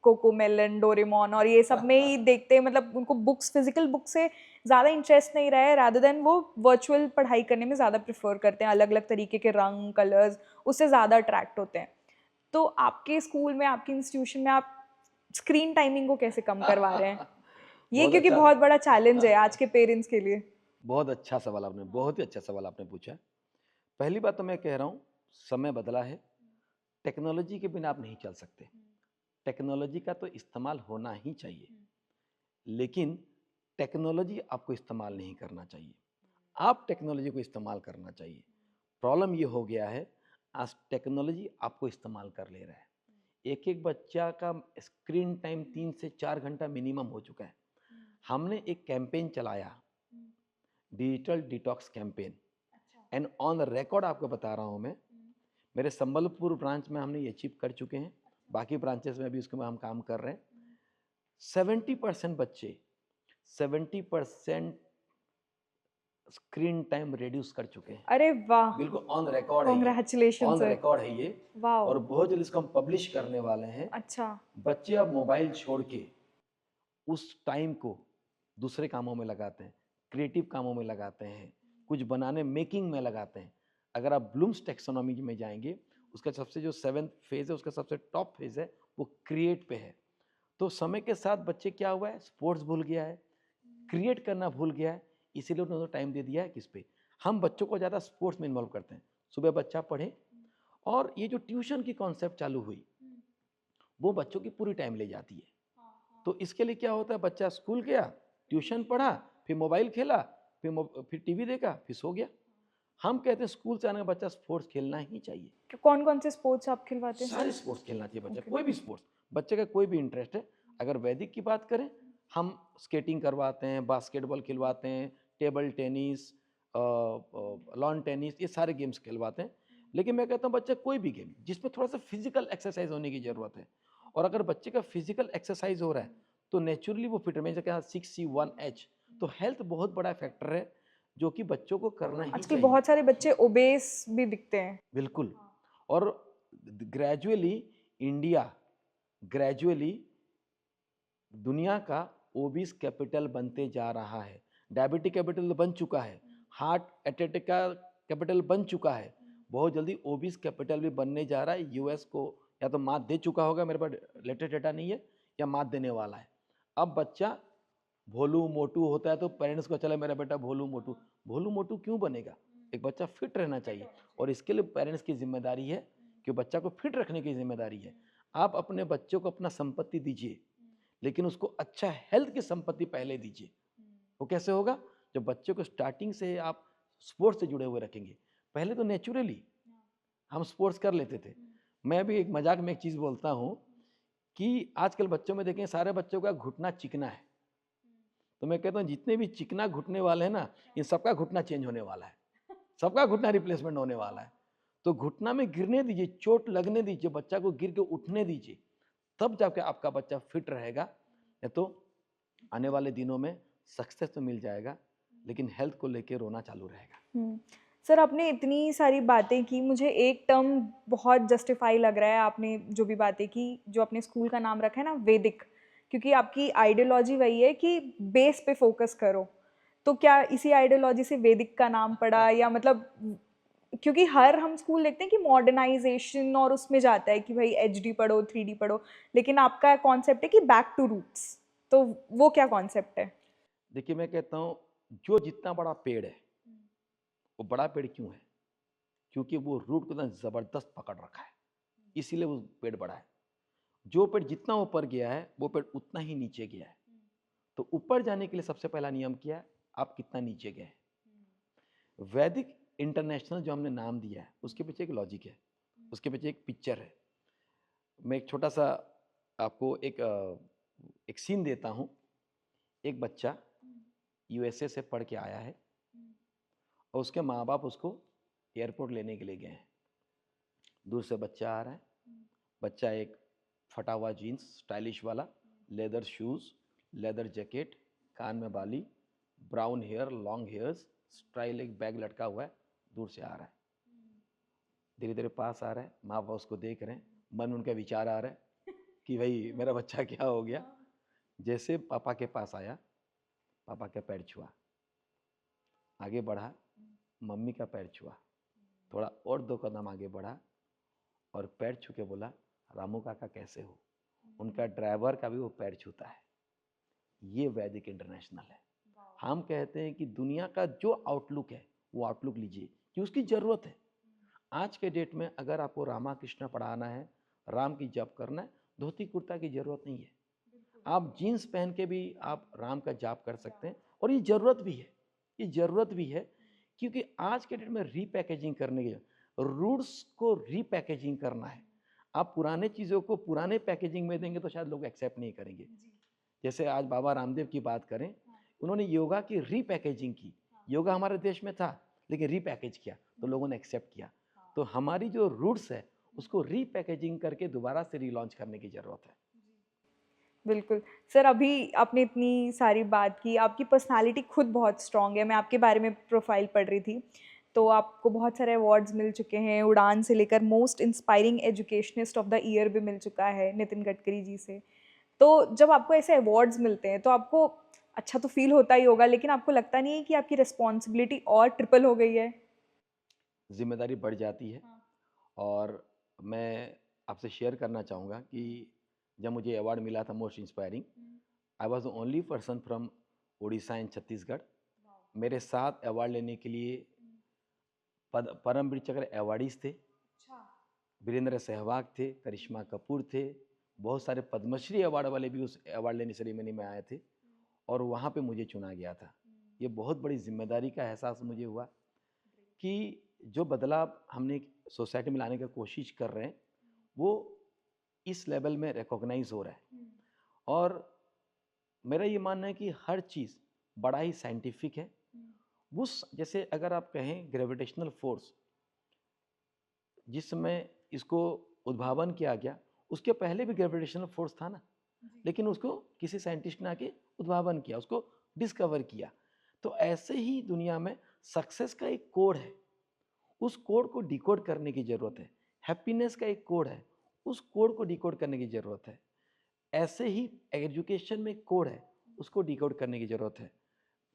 कोकोमेलन, डोरेमोन और ये सब में ही देखते हैं। मतलब उनको बुक्स, फिजिकल बुक से ज़्यादा इंटरेस्ट नहीं रहा है, रादर देन वो वर्चुअल पढ़ाई करने में ज़्यादा प्रेफर करते हैं। अलग अलग तरीके के रंग, कलर्स, उससे ज़्यादा अट्रैक्ट होते हैं। तो आपके स्कूल में, आपके इंस्टीट्यूशन में आप स्क्रीन टाइमिंग को कैसे कम करवा रहे हैं? ये बहुत क्योंकि अच्छा, बहुत बड़ा चैलेंज है आज के पेरेंट्स के लिए। बहुत अच्छा सवाल आपने, बहुत ही अच्छा सवाल आपने पूछा। पहली बात तो मैं कह रहा हूँ, समय बदला है, टेक्नोलॉजी के बिना आप नहीं चल सकते। टेक्नोलॉजी का तो इस्तेमाल होना ही चाहिए, लेकिन टेक्नोलॉजी आपको इस्तेमाल नहीं करना चाहिए, आप टेक्नोलॉजी को इस्तेमाल करना चाहिए। प्रॉब्लम ये हो गया है, आज टेक्नोलॉजी आपको इस्तेमाल कर ले रहा है। एक एक बच्चा का स्क्रीन टाइम 3 से 4 घंटा मिनिमम हो चुका है। हमने एक कैंपेन चलाया, digital detox campaign, and on record आपको बता रहा हूँ मैं, मेरे संबलपुर ब्रांच में हमने ये अचीव कर चुके हैं, बाकी ब्रांचेस में भी उसके में हम काम कर रहे हैं। 70% बच्चे 70% स्क्रीन टाइम रिड्यूस कर चुके हैं। अरे वाह, बिल्कुल ऑन रिकॉर्ड है ये, कॉन्ग्रेचुलेशन ऑन सर। रिकॉर्ड है ये, वाह, और बहुत जल्द इसको हम पब्लिश करने वाले हैं। अच्छा। बच्चे अब मोबाइल छोड़ के उस टाइम को दूसरे कामों में लगाते हैं, क्रिएटिव कामों में लगाते हैं, कुछ बनाने मेकिंग में लगाते हैं। अगर आप ब्लूम्स टैक्सोनॉमी में जाएंगे, उसका सबसे जो 7th फेज है, उसका सबसे टॉप फेज है, वो क्रिएट पे है। तो समय के साथ बच्चे क्या हुआ है, स्पोर्ट्स भूल गया है, क्रिएट करना भूल गया है, इसीलिए उन्होंने टाइम दे दिया है किस पे, हम बच्चों को ज़्यादा स्पोर्ट्स में इन्वॉल्व करते हैं। सुबह बच्चा पढ़े, और ये जो ट्यूशन की कॉन्सेप्ट चालू हुई, वो बच्चों की पूरी टाइम ले जाती है। तो इसके लिए क्या होता है, बच्चा स्कूल गया, ट्यूशन पढ़ा, फिर मोबाइल खेला, फिर टीवी देखा, फिर सो गया। हम कहते हैं स्कूल से आने का बच्चा स्पोर्ट्स खेलना ही चाहिए। कौन कौन से स्पोर्ट्स आप खिलवाते हैं सारे सर? स्पोर्ट्स खेलना चाहिए बच्चा, Okay. कोई भी स्पोर्ट्स, बच्चे का कोई भी इंटरेस्ट है। अगर वैदिक की बात करें, हम स्केटिंग करवाते हैं, बास्केटबॉल खिलवाते हैं, टेबल टेनिस, लॉन टेनिस, ये सारे गेम्स खिलवाते हैं। लेकिन मैं कहता हूँ बच्चा कोई भी गेम जिसमें थोड़ा सा फिजिकल एक्सरसाइज होने की ज़रूरत है, और अगर बच्चे का फिजिकल एक्सरसाइज हो रहा है तो नेचुरली वो फिट, मैं जैसे 6C1H, तो हेल्थ बहुत बड़ा फैक्टर है जो कि बच्चों को करना ही आजकल चाहिए। बहुत सारे बच्चे ओबेस भी दिखते हैं। बिल्कुल। और ग्रेजुअली इंडिया ग्रेजुअली दुनिया का ओबीस कैपिटल बनते जा रहा है। डायबिटिक कैपिटल बन चुका है, हार्ट अटैक का कैपिटल बन चुका है, बहुत जल्दी ओबीस कैपिटल भी बनने जा रहा है। यूएस को या तो मात दे चुका होगा, मेरे पास लेटेस्ट डेटा नहीं है, या मात देने वाला है। अब बच्चा भोलू मोटू होता है तो पेरेंट्स को चला मेरा बेटा भोलू मोटू, भोलू मोटू क्यों बनेगा? एक बच्चा फिट रहना चाहिए, और इसके लिए पेरेंट्स की जिम्मेदारी है कि बच्चा को फिट रखने की जिम्मेदारी है। आप अपने बच्चों को अपना संपत्ति दीजिए, लेकिन उसको अच्छा हेल्थ की संपत्ति पहले दीजिए। वो कैसे होगा? जब बच्चे को स्टार्टिंग से आप स्पोर्ट्स से जुड़े हुए रखेंगे। पहले तो नेचुरली हम स्पोर्ट्स कर लेते थे। मैं भी एक मजाक में एक चीज़ बोलता हूँ कि आजकल बच्चों में देखें, सारे बच्चों का घुटना चिकना है, तो मैं कहता हूँ जितने भी चिकना घुटने वाले हैं ना, इन सबका घुटना चेंज होने वाला है, सबका घुटना रिप्लेसमेंट होने वाला है। तो घुटना में गिरने दीजिए, चोट लगने दीजिए, बच्चा को गिर के उठने दीजिए, तब जाके आपका बच्चा फिट रहेगा। या तो आने वाले दिनों में सक्सेस तो मिल जाएगा, लेकिन हेल्थ को लेके रोना चालू रहेगा। सर, आपने इतनी सारी बातें की, मुझे एक टर्म बहुत जस्टिफाई लग रहा है आपने जो भी बातें की, जो अपने स्कूल का नाम रखा है ना, वैदिक, क्योंकि आपकी आइडियोलॉजी वही है कि बेस पे फोकस करो। तो क्या इसी आइडियोलॉजी से वैदिक का नाम पड़ा, या मतलब क्योंकि हर हम स्कूल देखते हैं कि मॉडर्नाइजेशन और उसमें जाता है कि भाई HD पढ़ो, 3D पढ़ो, लेकिन आपका कॉन्सेप्ट है कि बैक टू रूट्स। तो वो क्या कॉन्सेप्ट है? देखिए, मैं कहता हूँ जो जितना बड़ा पेड़ है, वो बड़ा पेड़ क्यों है? क्योंकि वो रूट को इतना ज़बरदस्त पकड़ रखा है, इसीलिए वो पेड़ बड़ा है। जो पेड़ जितना ऊपर गया है, वो पेड़ उतना ही नीचे गया है। तो ऊपर जाने के लिए सबसे पहला नियम क्या है? आप कितना नीचे गए हैं। वैदिक इंटरनेशनल जो हमने नाम दिया है, उसके पीछे एक लॉजिक है, उसके पीछे एक पिक्चर है। मैं एक छोटा सा आपको एक सीन देता हूँ। एक बच्चा USA से पढ़ के आया है, और उसके माँ बाप उसको एयरपोर्ट लेने के लिए गए हैं। दूर से बच्चा आ रहा है, बच्चा एक फटा हुआ जीन्स स्टाइलिश वाला, लेदर शूज़, लेदर जैकेट, कान में बाली, brown hair, long hairs, style एक बैग लटका हुआ है, दूर से आ रहा है। धीरे धीरे पास आ रहा है, माँ बाप उसको देख रहे हैं, मन में उनका विचार आ रहा है कि भाई मेरा बच्चा क्या हो गया। जैसे पापा के पास आया, पापा का पैर छुआ, आगे बढ़ा, मम्मी का पैर छुआ, थोड़ा और 2 कदम आगे बढ़ा, और पैर छू के बोला, रामू काका कैसे हो? उनका ड्राइवर का भी वो पैर छूता है। ये वैदिक इंटरनेशनल है। हम कहते हैं कि दुनिया का जो आउटलुक है, वो आउटलुक लीजिए कि उसकी ज़रूरत है। आज के डेट में अगर आपको रामा कृष्ण पढ़ाना है, राम की जप करना है, धोती कुर्ता की ज़रूरत नहीं है। आप जीन्स पहन के भी आप राम का जाप कर सकते हैं, और ये ज़रूरत भी है, ये ज़रूरत भी है, क्योंकि आज के डेट में रीपैकेजिंग करने के, रूट्स को रीपैकेजिंग करना है। आप पुराने चीज़ों को पुराने पैकेजिंग में देंगे तो शायद लोग एक्सेप्ट नहीं करेंगे। जैसे आज बाबा रामदेव की बात करें, उन्होंने योगा की रीपैकेजिंग की। योगा हमारे देश में था, लेकिन रीपैकेज किया तो लोगों ने एक्सेप्ट किया। तो हमारी जो रूट्स है, उसको रीपैकेजिंग करके दोबारा से रीलॉन्च करने की ज़रूरत है। बिल्कुल। सर, अभी आपने इतनी सारी बात की, आपकी पर्सनैलिटी खुद बहुत स्ट्रॉन्ग है। मैं आपके बारे में प्रोफाइल पढ़ रही थी, तो आपको बहुत सारे अवार्ड्स मिल चुके हैं, उड़ान से लेकर most inspiring educationist of the year भी मिल चुका है नितिन गडकरी जी से। तो जब आपको ऐसे अवार्ड्स मिलते हैं, तो आपको अच्छा तो फ़ील होता ही होगा, लेकिन आपको लगता नहीं है कि आपकी रिस्पॉन्सिबिलिटी और ट्रिपल हो गई है? ज़िम्मेदारी बढ़ जाती है। हाँ। और मैं आपसे शेयर करना चाहूँगा कि जब मुझे अवार्ड मिला था most inspiring, I was the only person from Orissa and Chhattisgarh. मेरे साथ अवार्ड लेने के लिए परमवीर चक्र अवार्डीज थे, अच्छा। वीरेंद्र सहवाग थे, करिश्मा कपूर थे, बहुत सारे पद्मश्री अवार्ड वाले भी उस अवार्ड लेने सेरेमनी में आए थे और वहाँ पे मुझे चुना गया था। ये बहुत बड़ी जिम्मेदारी का एहसास मुझे हुआ कि जो बदलाव हमने सोसाइटी में लाने की कोशिश कर रहे हैं, वो इस लेवल में रिकॉग्नाइज हो रहा है। और मेरा ये मानना है कि हर चीज़ बड़ा ही साइंटिफिक है। उस जैसे अगर आप कहें ग्रेविटेशनल फोर्स, जिस समय इसको उद्भावन किया गया, उसके पहले भी ग्रेविटेशनल फोर्स था ना, लेकिन उसको किसी साइंटिस्ट ने आके उद्भावन किया, उसको डिस्कवर किया। तो ऐसे ही दुनिया में सक्सेस का एक कोड है, उस कोड को डिकोड करने की ज़रूरत है। हैप्पीनेस का एक कोड है, उस कोड को डिकोड करने की ज़रूरत है। ऐसे ही एजुकेशन में कोड है, उसको डिकोड करने की ज़रूरत है।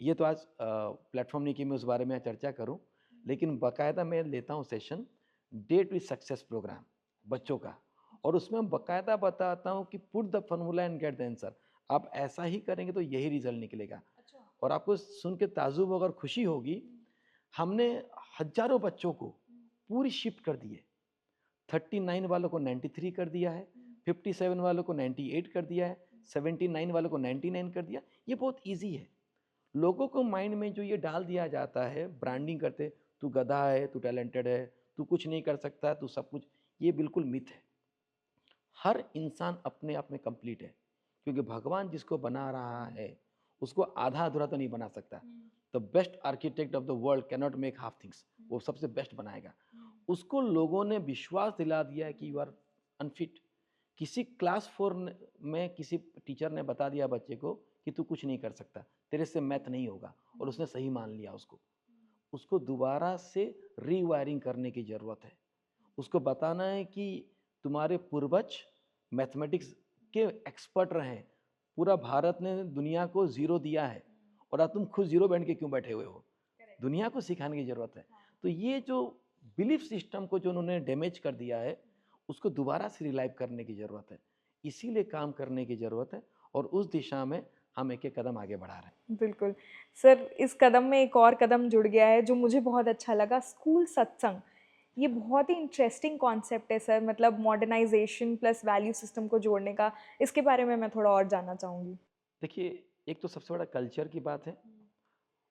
ये तो आज प्लेटफॉर्म नहीं कि मैं उस बारे में चर्चा करूं, लेकिन बाकायदा मैं लेता हूं session date with success program बच्चों का, और उसमें हम बाकायदा बताता हूं कि put the formula and get the answer. आप ऐसा ही करेंगे तो यही रिजल्ट निकलेगा। और आपको सुन के ताजुब अगर खुशी होगी, हमने हजारों बच्चों को पूरी शिफ्ट कर दी है। 39 वालों को 93 कर दिया है, 57 वालों को 98 कर दिया है, 79 वालों को 99 कर दिया। ये बहुत ईजी है। लोगों को माइंड में जो ये डाल दिया जाता है, ब्रांडिंग करते, तू गधा है, तू टैलेंटेड है, तू कुछ नहीं कर सकता, तू सब कुछ, ये बिल्कुल मिथ है। हर इंसान अपने आप में कंप्लीट है, क्योंकि भगवान जिसको बना रहा है उसको आधा अधूरा तो नहीं बना सकता। The best architect of the world can not make half things, वो सबसे बेस्ट बनाएगा। उसको लोगों ने विश्वास दिला दिया है कि यू आर अनफिट। किसी क्लास 4 में किसी टीचर ने बता दिया बच्चे को कि तू कुछ नहीं कर सकता, तेरे से मैथ नहीं होगा, और उसने सही मान लिया उसको। उसको दोबारा से रीवायरिंग करने की ज़रूरत है। उसको बताना है कि तुम्हारे पूर्वज मैथमेटिक्स के एक्सपर्ट रहे हैं, पूरा भारत ने दुनिया को ज़ीरो दिया है, और अब तुम खुद ज़ीरो बैंड के क्यों बैठे हुए हो। दुनिया को सिखाने की ज़रूरत है। तो ये जो बिलीफ सिस्टम को जो उन्होंने डैमेज कर दिया है, उसको दोबारा से रिलाइव करने की ज़रूरत है। इसीलिए काम करने की ज़रूरत है, और उस दिशा में हम एक एक कदम आगे बढ़ा रहे हैं। बिल्कुल। सर, इस कदम में एक और कदम जुड़ गया है जो मुझे बहुत अच्छा लगा, स्कूल सत्संग। ये बहुत ही इंटरेस्टिंग कॉन्सेप्ट है सर, मतलब मॉडर्नाइजेशन प्लस वैल्यू सिस्टम को जोड़ने का। इसके बारे में मैं थोड़ा और जानना चाहूँगी। देखिए, एक तो सबसे बड़ा कल्चर की बात है,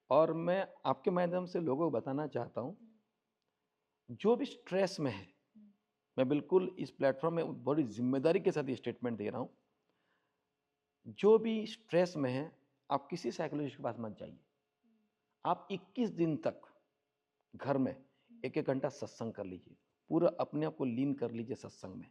और मैं आपके माध्यम से लोगों को बताना चाहता हूँ, जो भी स्ट्रेस में है, मैं बिल्कुल इस प्लेटफॉर्म में बड़ी जिम्मेदारी के साथ ये स्टेटमेंट दे रहा हूँ, जो भी स्ट्रेस में है, आप किसी साइकोलॉजिस्ट के पास मत जाइए। आप 21 दिन तक घर में एक एक घंटा सत्संग कर लीजिए, पूरा अपने आप को लीन कर लीजिए सत्संग में।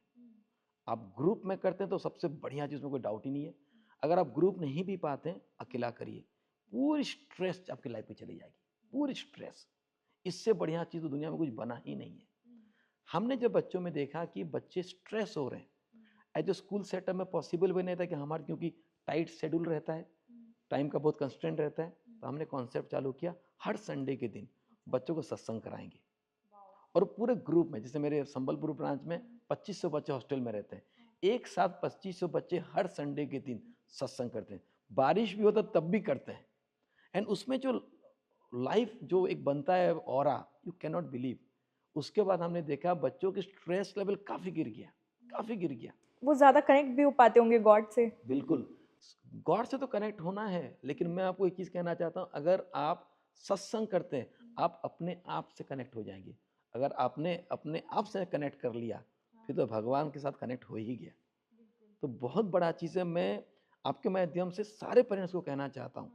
आप ग्रुप में करते हैं तो सबसे बढ़िया चीज़ में कोई डाउट ही नहीं है। अगर आप ग्रुप नहीं भी पाते हैं, अकेला करिए, पूरी स्ट्रेस आपकी लाइफ में चली जाएगी, पूरी स्ट्रेस। इससे बढ़िया चीज़ तो दुनिया में कुछ बना ही नहीं है। हमने जब बच्चों में देखा कि बच्चे स्ट्रेस हो रहे हैं, एज ए स्कूल सेटअप में पॉसिबल भी नहीं था कि हमारे, क्योंकि टाइट शेड्यूल रहता है, टाइम का बहुत कंस्ट्रेंट रहता है, तो हमने कॉन्सेप्ट चालू किया, हर संडे के दिन बच्चों को सत्संग कराएंगे। और पूरे ग्रुप में, जैसे मेरे संबलपुर ब्रांच में 2500 बच्चे हॉस्टल में रहते हैं, एक साथ 2500 बच्चे हर संडे के दिन सत्संग करते हैं। बारिश भी होता तब भी करते हैं। एंड उसमें जो लाइफ जो एक बनता है aura, you can not believe. उसके बाद हमने देखा बच्चों की स्ट्रेस लेवल काफ़ी गिर गया, काफ़ी गिर गया। वो ज़्यादा कनेक्ट भी हो पाते होंगे गॉड से। बिल्कुल, गॉड से तो कनेक्ट होना है, लेकिन मैं आपको एक चीज़ कहना चाहता हूँ, अगर आप सत्संग करते हैं, आप अपने आप से कनेक्ट हो जाएंगे। अगर आपने अपने आप से कनेक्ट कर लिया, फिर तो भगवान के साथ कनेक्ट हो ही गया। तो बहुत बड़ा चीज़ है। मैं आपके माध्यम से सारे पेरेंट्स को कहना चाहता हूँ,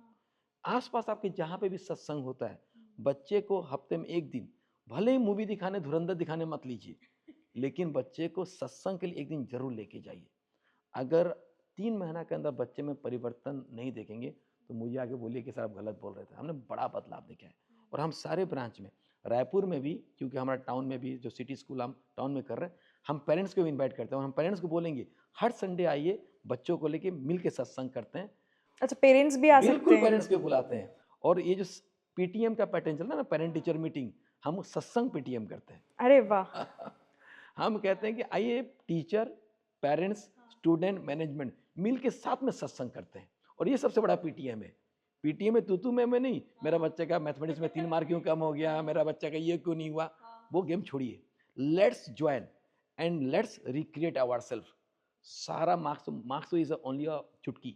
आस-पास आपके जहाँ पे भी सत्संग होता है, बच्चे को हफ्ते में 1 दिन, भले ही मूवी दिखाने, धुरंधर दिखाने मत लीजिए, लेकिन बच्चे को सत्संग के लिए 1 दिन ज़रूर लेके जाइए। अगर 3 महीना के अंदर बच्चे में परिवर्तन नहीं देखेंगे, तो मुझे आगे बोलिए कि सर आप गलत बोल रहे थे। हमने बड़ा बदलाव देखा है और हम सारे ब्रांच में, रायपुर में भी, क्योंकि हमारा टाउन में भी जो सिटी स्कूल हम टाउन में कर रहे हैं, हम पेरेंट्स को भी इनवाइट करते हैं और हम पेरेंट्स को बोलेंगे हर संडे आइए, बच्चों को लेके मिल के सत्संग करते हैं। अच्छा, पेरेंट्स भी आ बिल्कुल सकते हैं? पेरेंट्स को बुलाते हैं। और ये जो पीटीएम का पैटर्न चल रहा है ना, पेरेंट टीचर मीटिंग, हम सत्संग पीटीएम करते हैं। अरे वाह! हम कहते हैं कि आइए टीचर, पेरेंट्स, स्टूडेंट, मैनेजमेंट मिल के साथ में सत्संग करते हैं और ये सबसे बड़ा पीटीएम है। पीटीएम में तू मैं नहीं, मेरा बच्चे का मैथमेटिक्स में 3 मार्क क्यों कम हो गया, मेरा बच्चा का ये क्यों नहीं हुआ, वो गेम छोड़िए। Let's join and let's recreate ourselves. सारा मार्क्स तो इज ओनली अ चुटकी,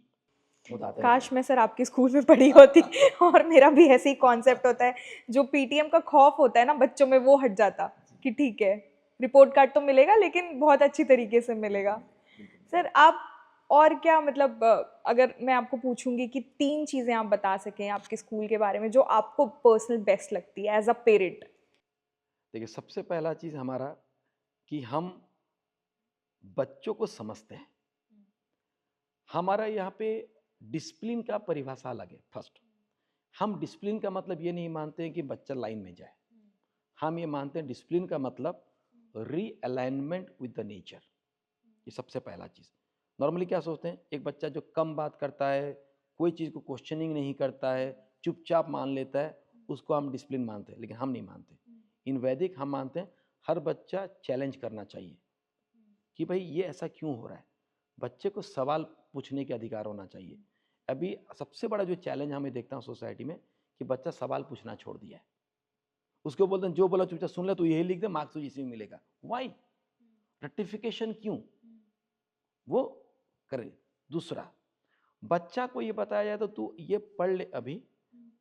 बताते काश रहेंगे। मैं सर आपके स्कूल में पढ़ी होती और मेरा भी ऐसे ही कॉन्सेप्ट होता है, जो पीटीएम का खौफ होता है ना बच्चों में, वो हट जाता कि ठीक है, रिपोर्ट कार्ड तो मिलेगा लेकिन बहुत अच्छी तरीके से मिलेगा। सर आप और क्या, मतलब अगर मैं आपको पूछूंगी कि 3 चीज़ें आप बता सकें आपके स्कूल के बारे में जो आपको पर्सनल बेस्ट लगती है एज अ पेरेंट। देखिए, सबसे पहला चीज़ हमारा कि हम बच्चों को समझते हैं। हमारा यहाँ पे डिसिप्लिन का परिभाषा अलग है। फर्स्ट, हम डिसिप्लिन का मतलब ये नहीं मानते हैं कि बच्चा लाइन में जाए। हम ये मानते हैं डिसिप्लिन का मतलब रीअलाइनमेंट विद द नेचर। ये सबसे पहला चीज़। नॉर्मली क्या सोचते हैं, एक बच्चा जो कम बात करता है, कोई चीज़ को क्वेश्चनिंग नहीं करता है, चुपचाप मान लेता है, उसको हम डिसिप्लिन मानते हैं, लेकिन हम नहीं मानते। इन वैदिक हम मानते हैं हर बच्चा चैलेंज करना चाहिए कि भाई ये ऐसा क्यों हो रहा है। बच्चे को सवाल पूछने के अधिकार होना चाहिए। अभी सबसे बड़ा जो चैलेंज हमें देखता हूँ सोसाइटी में, कि बच्चा सवाल पूछना छोड़ दिया है। उसको बोलते हैं जो बोला चुपचाप सुन ले, तो यही लिख दे, मार्क्स तो इसी में मिलेगा। वाई? रटिफिकेशन क्यों? वो करे। दूसरा, बच्चा को ये बताया जाए तो तू ये पढ़ ले अभी,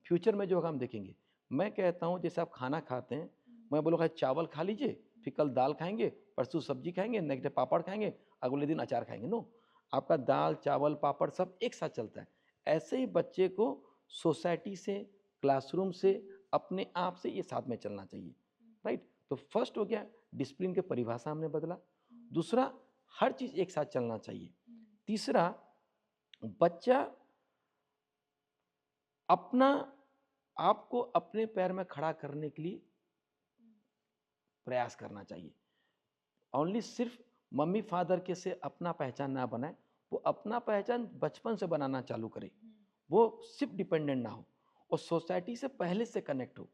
फ्यूचर में जो होगा हम देखेंगे। मैं कहता हूँ जैसे आप खाना खाते हैं, मैं बोलूँगा चावल खा लीजिए, फिर कल दाल खाएंगे, परसों सब्जी खाएंगे, नेक्स्ट डे पापड़ खाएंगे, अगले दिन अचार खाएंगे। नो, आपका दाल चावल पापड़ सब एक साथ चलता है। ऐसे ही बच्चे को सोसाइटी से, क्लासरूम से, अपने आप से ये साथ में चलना चाहिए। राइट? तो फर्स्ट हो गया डिसिप्लिन के परिभाषा हमने बदला। दूसरा, हर चीज़ एक साथ चलना चाहिए। तीसरा, बच्चा अपना आपको अपने पैर में खड़ा करने के लिए प्रयास करना चाहिए। ओनली सिर्फ मम्मी फादर के से अपना पहचान ना बनाए, वो अपना पहचान बचपन से बनाना चालू करे। वो सिर्फ डिपेंडेंट ना हो और सोसाइटी से पहले से कनेक्ट हो।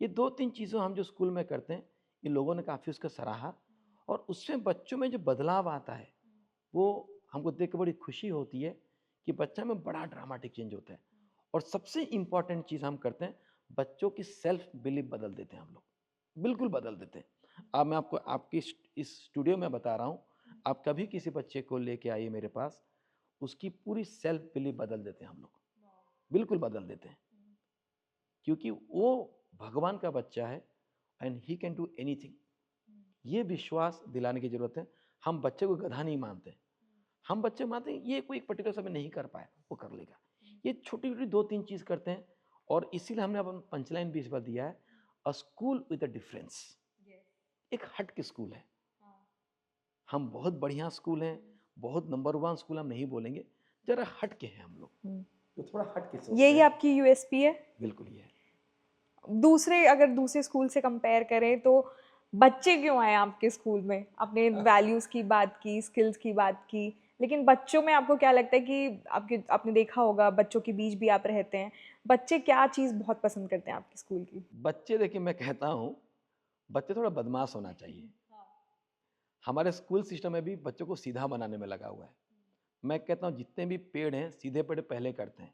ये 2-3 चीज़ों हम जो स्कूल में करते हैं, ये लोगों ने काफ़ी उसका सराहा और उससे बच्चों में जो बदलाव आता है, वो हमको देख के बड़ी खुशी होती है कि बच्चा में बड़ा ड्रामेटिक चेंज होता है। और सबसे इम्पॉर्टेंट चीज़ हम करते हैं, बच्चों की सेल्फ बिलीफ बदल देते हैं हम लोग, बिल्कुल बदल देते हैं। अब मैं आपको आपकी इस स्टूडियो में बता रहा हूँ, आप कभी किसी बच्चे को लेके आइए मेरे पास, उसकी पूरी सेल्फ बिलीफ बदल देते हैं हम लोग, बिल्कुल बदल देते हैं। क्योंकि वो भगवान का बच्चा है and he can do anything. ये विश्वास दिलाने की जरूरत है। हम बच्चे को गधा नहीं मानते, हम बच्चे मानते हैं ये कोई एक पर्टिकुलर समय नहीं कर पाया, वो कर लेगा। ये छोटी छोटी 2-3 चीज़ करते हैं और इसीलिए हमने अपन पंचलाइन भी इस बार दिया है, अ स्कूल विद अ डिफरेंस। एक हट के स्कूल है। हम बहुत बढ़िया स्कूल हैं, बहुत नंबर 1 स्कूल हम नहीं बोलेंगे, जरा हट के हैं हम लोग, तो थोड़ा हट के सोचते यही हैं। आपकी यूएसपी है। बिल्कुल ये है। दूसरे, अगर दूसरे स्कूल से कंपेयर करें तो बच्चे क्यों आए आपके स्कूल में? आपने वैल्यूज़ की बात की, स्किल्स की बात की, लेकिन बच्चों में आपको क्या लगता है कि आपने देखा होगा, बच्चों के बीच भी आप रहते हैं, बच्चे क्या चीज़ बहुत पसंद करते हैं आपके स्कूल की? बच्चे देखिए, मैं कहता हूँ बच्चे थोड़ा बदमाश होना चाहिए। हमारे स्कूल सिस्टम में भी बच्चों को सीधा बनाने में लगा हुआ है। मैं कहता हूँ जितने भी पेड़ हैं, सीधे पेड़ पहले करते हैं।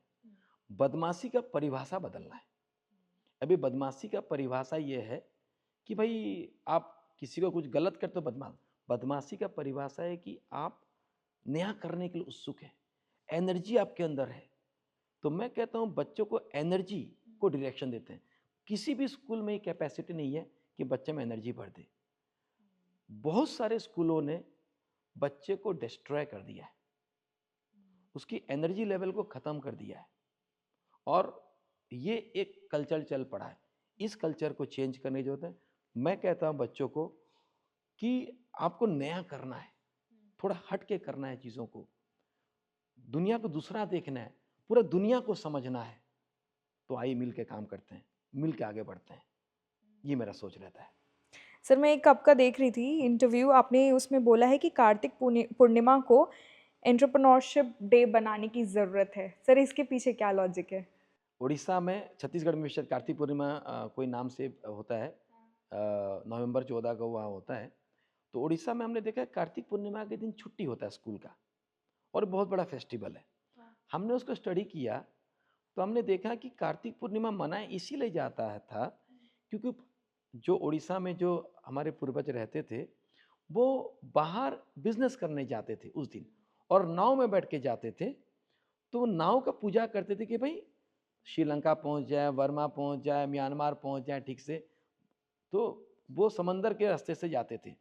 बदमाशी का परिभाषा बदलना है। अभी बदमाशी का परिभाषा ये है कि भाई आप किसी को कुछ गलत करते हो, बदमाशी का परिभाषा है कि आप नया करने के लिए उत्सुक हैं, एनर्जी आपके अंदर है। तो मैं कहता हूँ बच्चों को एनर्जी को डायरेक्शन देते हैं। किसी भी स्कूल में ये कैपेसिटी नहीं है कि बच्चे में एनर्जी भर दे। बहुत सारे स्कूलों ने बच्चे को डिस्ट्रॉय कर दिया है, उसकी एनर्जी लेवल को ख़त्म कर दिया है और ये एक कल्चर चल पड़ा है। इस कल्चर को चेंज करने की ज़रूरत है। मैं कहता हूँ बच्चों को कि आपको नया करना है, थोड़ा हट के करना है चीज़ों को, दुनिया को दूसरा देखना है, पूरा दुनिया को समझना है। तो आइए मिल के काम करते हैं, मिल के आगे बढ़ते हैं, ये मेरा सोच रहता है। सर मैं एक आपका देख रही थी इंटरव्यू, आपने उसमें बोला है कि कार्तिक पूर्णिमा को एंटरप्रेन्योरशिप डे बनाने की ज़रूरत है। सर इसके पीछे क्या लॉजिक है? उड़ीसा में, छत्तीसगढ़ में शायद कार्तिक पूर्णिमा कोई नाम से होता है, नवंबर 14 को वहाँ होता है। तो उड़ीसा में हमने देखा है कार्तिक पूर्णिमा के दिन छुट्टी होता है स्कूल का और बहुत बड़ा फेस्टिवल है। हमने उसको स्टडी किया तो हमने देखा कि कार्तिक पूर्णिमा मनाया इसीलिए जाता है था क्योंकि जो उड़ीसा में जो हमारे पूर्वज रहते थे वो बाहर बिजनेस करने जाते थे उस दिन और नाव में बैठ के जाते थे। तो वो नाव का पूजा करते थे कि भाई श्रीलंका पहुंच जाए, वर्मा पहुंच जाए, म्यांमार पहुंच जाए ठीक से। तो वो समंदर के रास्ते से जाते थे।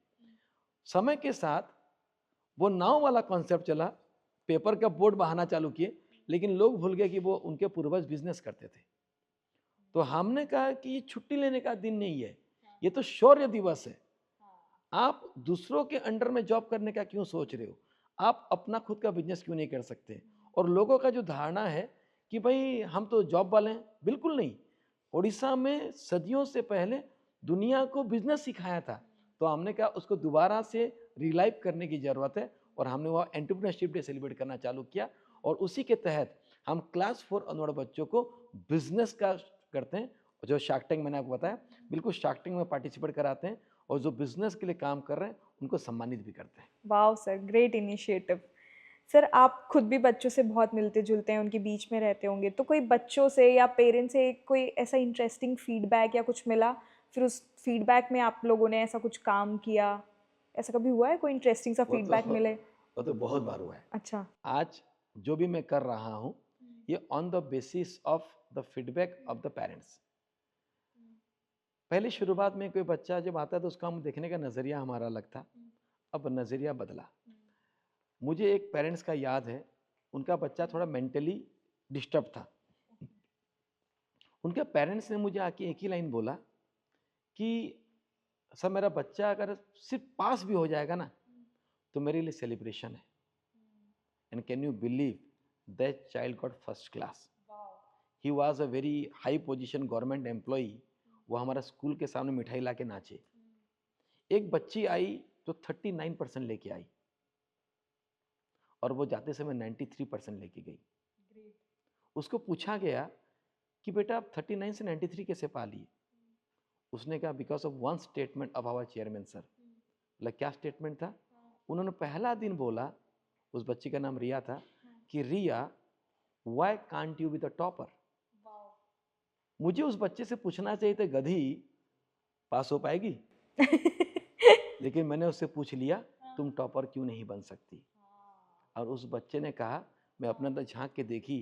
समय के साथ वो नाव वाला कॉन्सेप्ट चला, पेपर का बोर्ड बहाना चालू किए, लेकिन लोग भूल गए कि वो उनके पूर्वज बिजनेस करते थे। तो हमने कहा कि ये छुट्टी लेने का दिन नहीं है, ये तो शौर्य दिवस है। आप दूसरों के अंडर में जॉब करने का क्यों सोच रहे हो? आप अपना खुद का बिजनेस क्यों नहीं कर सकते? और लोगों का जो धारणा है कि भाई हम तो जॉब वाले हैं, बिल्कुल नहीं। उड़ीसा में सदियों से पहले दुनिया को बिजनेस सिखाया था, तो हमने कहा उसको दोबारा से रिलाइव करने की ज़रूरत है और हमने वह एंटरप्रेन्योरशिप डे सेलिब्रेट करना चालू किया और उसी के तहत हम क्लास 4 अनवर्ड बच्चों को बिजनेस का करते हैं। जो शार्क टैंक मैंने आपको बताया, बिल्कुल शार्क टैंक में पार्टिसिपेट कराते हैं और जो बिजनेस के लिए काम कर रहे हैं उनको सम्मानित भी करते हैं। Wow sir, great initiative. Sir आप खुद भी बच्चों से बहुत मिलते जुलते हैं, उनके बीच में रहते होंगे, तो कोई बच्चों से या पेरेंट्स से कोई ऐसा इंटरेस्टिंग फीडबैक या कुछ मिला, फिर उस फीडबैक में आप लोगों ने ऐसा कुछ काम किया, ऐसा कभी हुआ है कोई इंटरेस्टिंग सा वो तो फीडबैक मिले? वो तो बहुत बार हुआ है। अच्छा। आज जो भी मैं कर रहा हूँ ये on the basis of the feedback of the parents. पहले शुरुआत में कोई बच्चा जब आता है तो उसका हम देखने का नज़रिया हमारा अलग था, अब नज़रिया बदला। मुझे एक पेरेंट्स का याद है, उनका बच्चा थोड़ा मेंटली डिस्टर्ब था। उनके पेरेंट्स ने मुझे आके एक ही लाइन बोला कि सर मेरा बच्चा अगर सिर्फ पास भी हो जाएगा ना तो मेरे लिए सेलिब्रेशन है। And can you believe that child got first class. He was a very high position government employee. वो हमारा स्कूल के सामने मिठाई ला के नाचे। एक बच्ची आई तो 39% लेके आई और वो जाते समय 93% लेके गई। उसको पूछा गया कि बेटा आप 39 से 93 कैसे पा लिए? उसने कहा because of one statement of our chairman sir. बोला क्या स्टेटमेंट था? उन्होंने पहला दिन बोला, उस बच्ची का नाम रिया था, कि Riya why can't you be the topper. मुझे उस बच्चे से पूछना चाहिए था गधी पास हो पाएगी, लेकिन मैंने उससे पूछ लिया तुम टॉपर क्यों नहीं बन सकती। और उस बच्चे ने कहा मैं अपने अंदर झांक के देखी,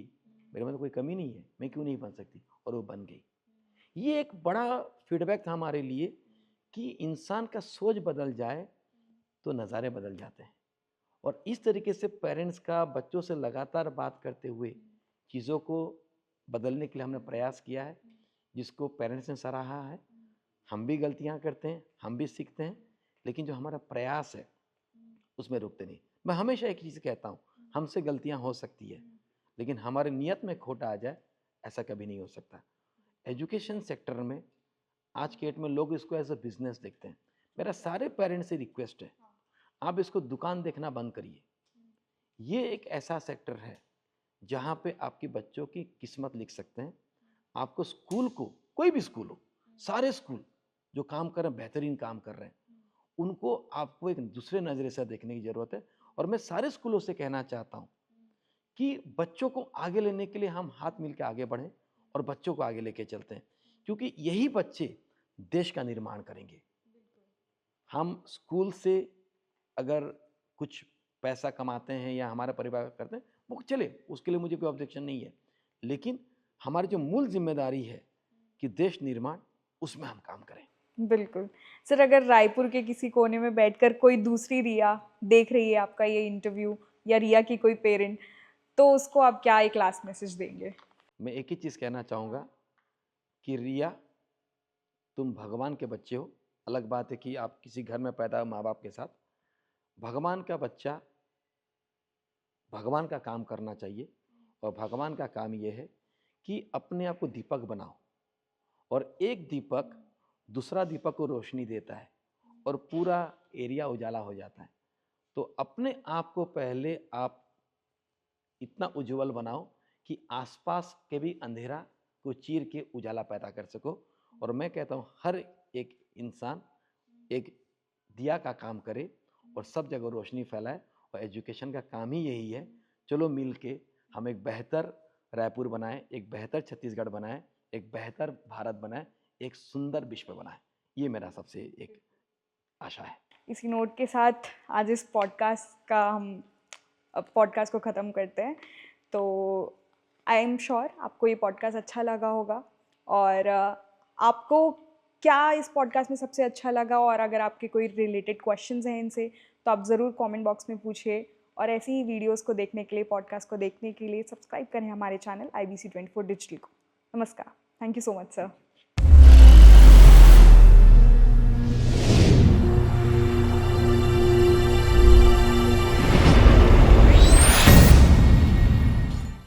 मेरे में तो कोई कमी नहीं है, मैं क्यों नहीं बन सकती, और वो बन गई। ये एक बड़ा फीडबैक था हमारे लिए कि इंसान का सोच बदल जाए तो नज़ारे बदल जाते हैं। और इस तरीके से पेरेंट्स का बच्चों से लगातार बात करते हुए चीज़ों को बदलने के लिए हमने प्रयास किया है, जिसको पेरेंट्स ने सराहा है। हम भी गलतियां करते हैं, हम भी सीखते हैं, लेकिन जो हमारा प्रयास है उसमें रुकते नहीं। मैं हमेशा एक चीज़ कहता हूँ, हमसे गलतियां हो सकती है, लेकिन हमारे नियत में खोट आ जाए ऐसा कभी नहीं हो सकता। एजुकेशन सेक्टर में आज के डेट में लोग इसको एज अ बिजनेस देखते हैं। मेरा सारे पेरेंट्स से रिक्वेस्ट है, आप इसको दुकान देखना बंद करिए। ये एक ऐसा सेक्टर है जहाँ पे आपके बच्चों की किस्मत लिख सकते हैं। आपको स्कूल को, कोई भी स्कूल हो, सारे स्कूल जो काम कर रहे हैं, बेहतरीन काम कर रहे हैं, उनको आपको एक दूसरे नज़रे से देखने की ज़रूरत है। और मैं सारे स्कूलों से कहना चाहता हूँ कि बच्चों को आगे लेने के लिए हम हाथ मिल के आगे बढ़ें और बच्चों को आगे लेके चलते हैं, क्योंकि यही बच्चे देश का निर्माण करेंगे। हम स्कूल से अगर कुछ पैसा कमाते हैं या हमारा परिवार करते हैं वो चले, उसके लिए मुझे कोई ऑब्जेक्शन नहीं है, लेकिन हमारी जो मूल जिम्मेदारी है कि देश निर्माण, उसमें हम काम करें। बिल्कुल। सर, अगर रायपुर के किसी कोने में बैठकर कोई दूसरी रिया देख रही है आपका ये इंटरव्यू, या रिया की कोई पेरेंट, तो उसको आप क्या एक लास्ट मैसेज देंगे? मैं एक ही चीज़ कहना चाहूँगा कि रिया, तुम भगवान के बच्चे हो। अलग बात है कि आप किसी घर में पैदा हो माँ बाप के साथ। भगवान का बच्चा भगवान का काम करना चाहिए, और भगवान का काम ये है कि अपने आप को दीपक बनाओ, और एक दीपक दूसरा दीपक को रोशनी देता है और पूरा एरिया उजाला हो जाता है। तो अपने आप को पहले आप इतना उज्जवल बनाओ कि आसपास के भी अंधेरा को चीर के उजाला पैदा कर सको। और मैं कहता हूँ हर एक इंसान एक दिया का काम करे और सब जगह रोशनी फैलाए, और एजुकेशन का काम ही यही है। चलो मिल के हम एक बेहतर रायपुर बनाएं, एक बेहतर छत्तीसगढ़ बनाएं, एक बेहतर भारत बनाएं, एक सुंदर विश्व बनाएं। ये मेरा सबसे एक आशा है। इसी नोट के साथ आज इस पॉडकास्ट को ख़त्म करते हैं। तो आई एम श्योर आपको ये पॉडकास्ट अच्छा लगा होगा, और आपको क्या इस पॉडकास्ट में सबसे अच्छा लगा, और अगर आपके कोई रिलेटेड क्वेश्चंस हैं इनसे, तो आप ज़रूर कमेंट बॉक्स में पूछिए। और ऐसी ही वीडियोस को देखने के लिए, पॉडकास्ट को देखने के लिए सब्सक्राइब करें हमारे चैनल IBC 24 डिजिटल को। नमस्कार। Thank you so much sir.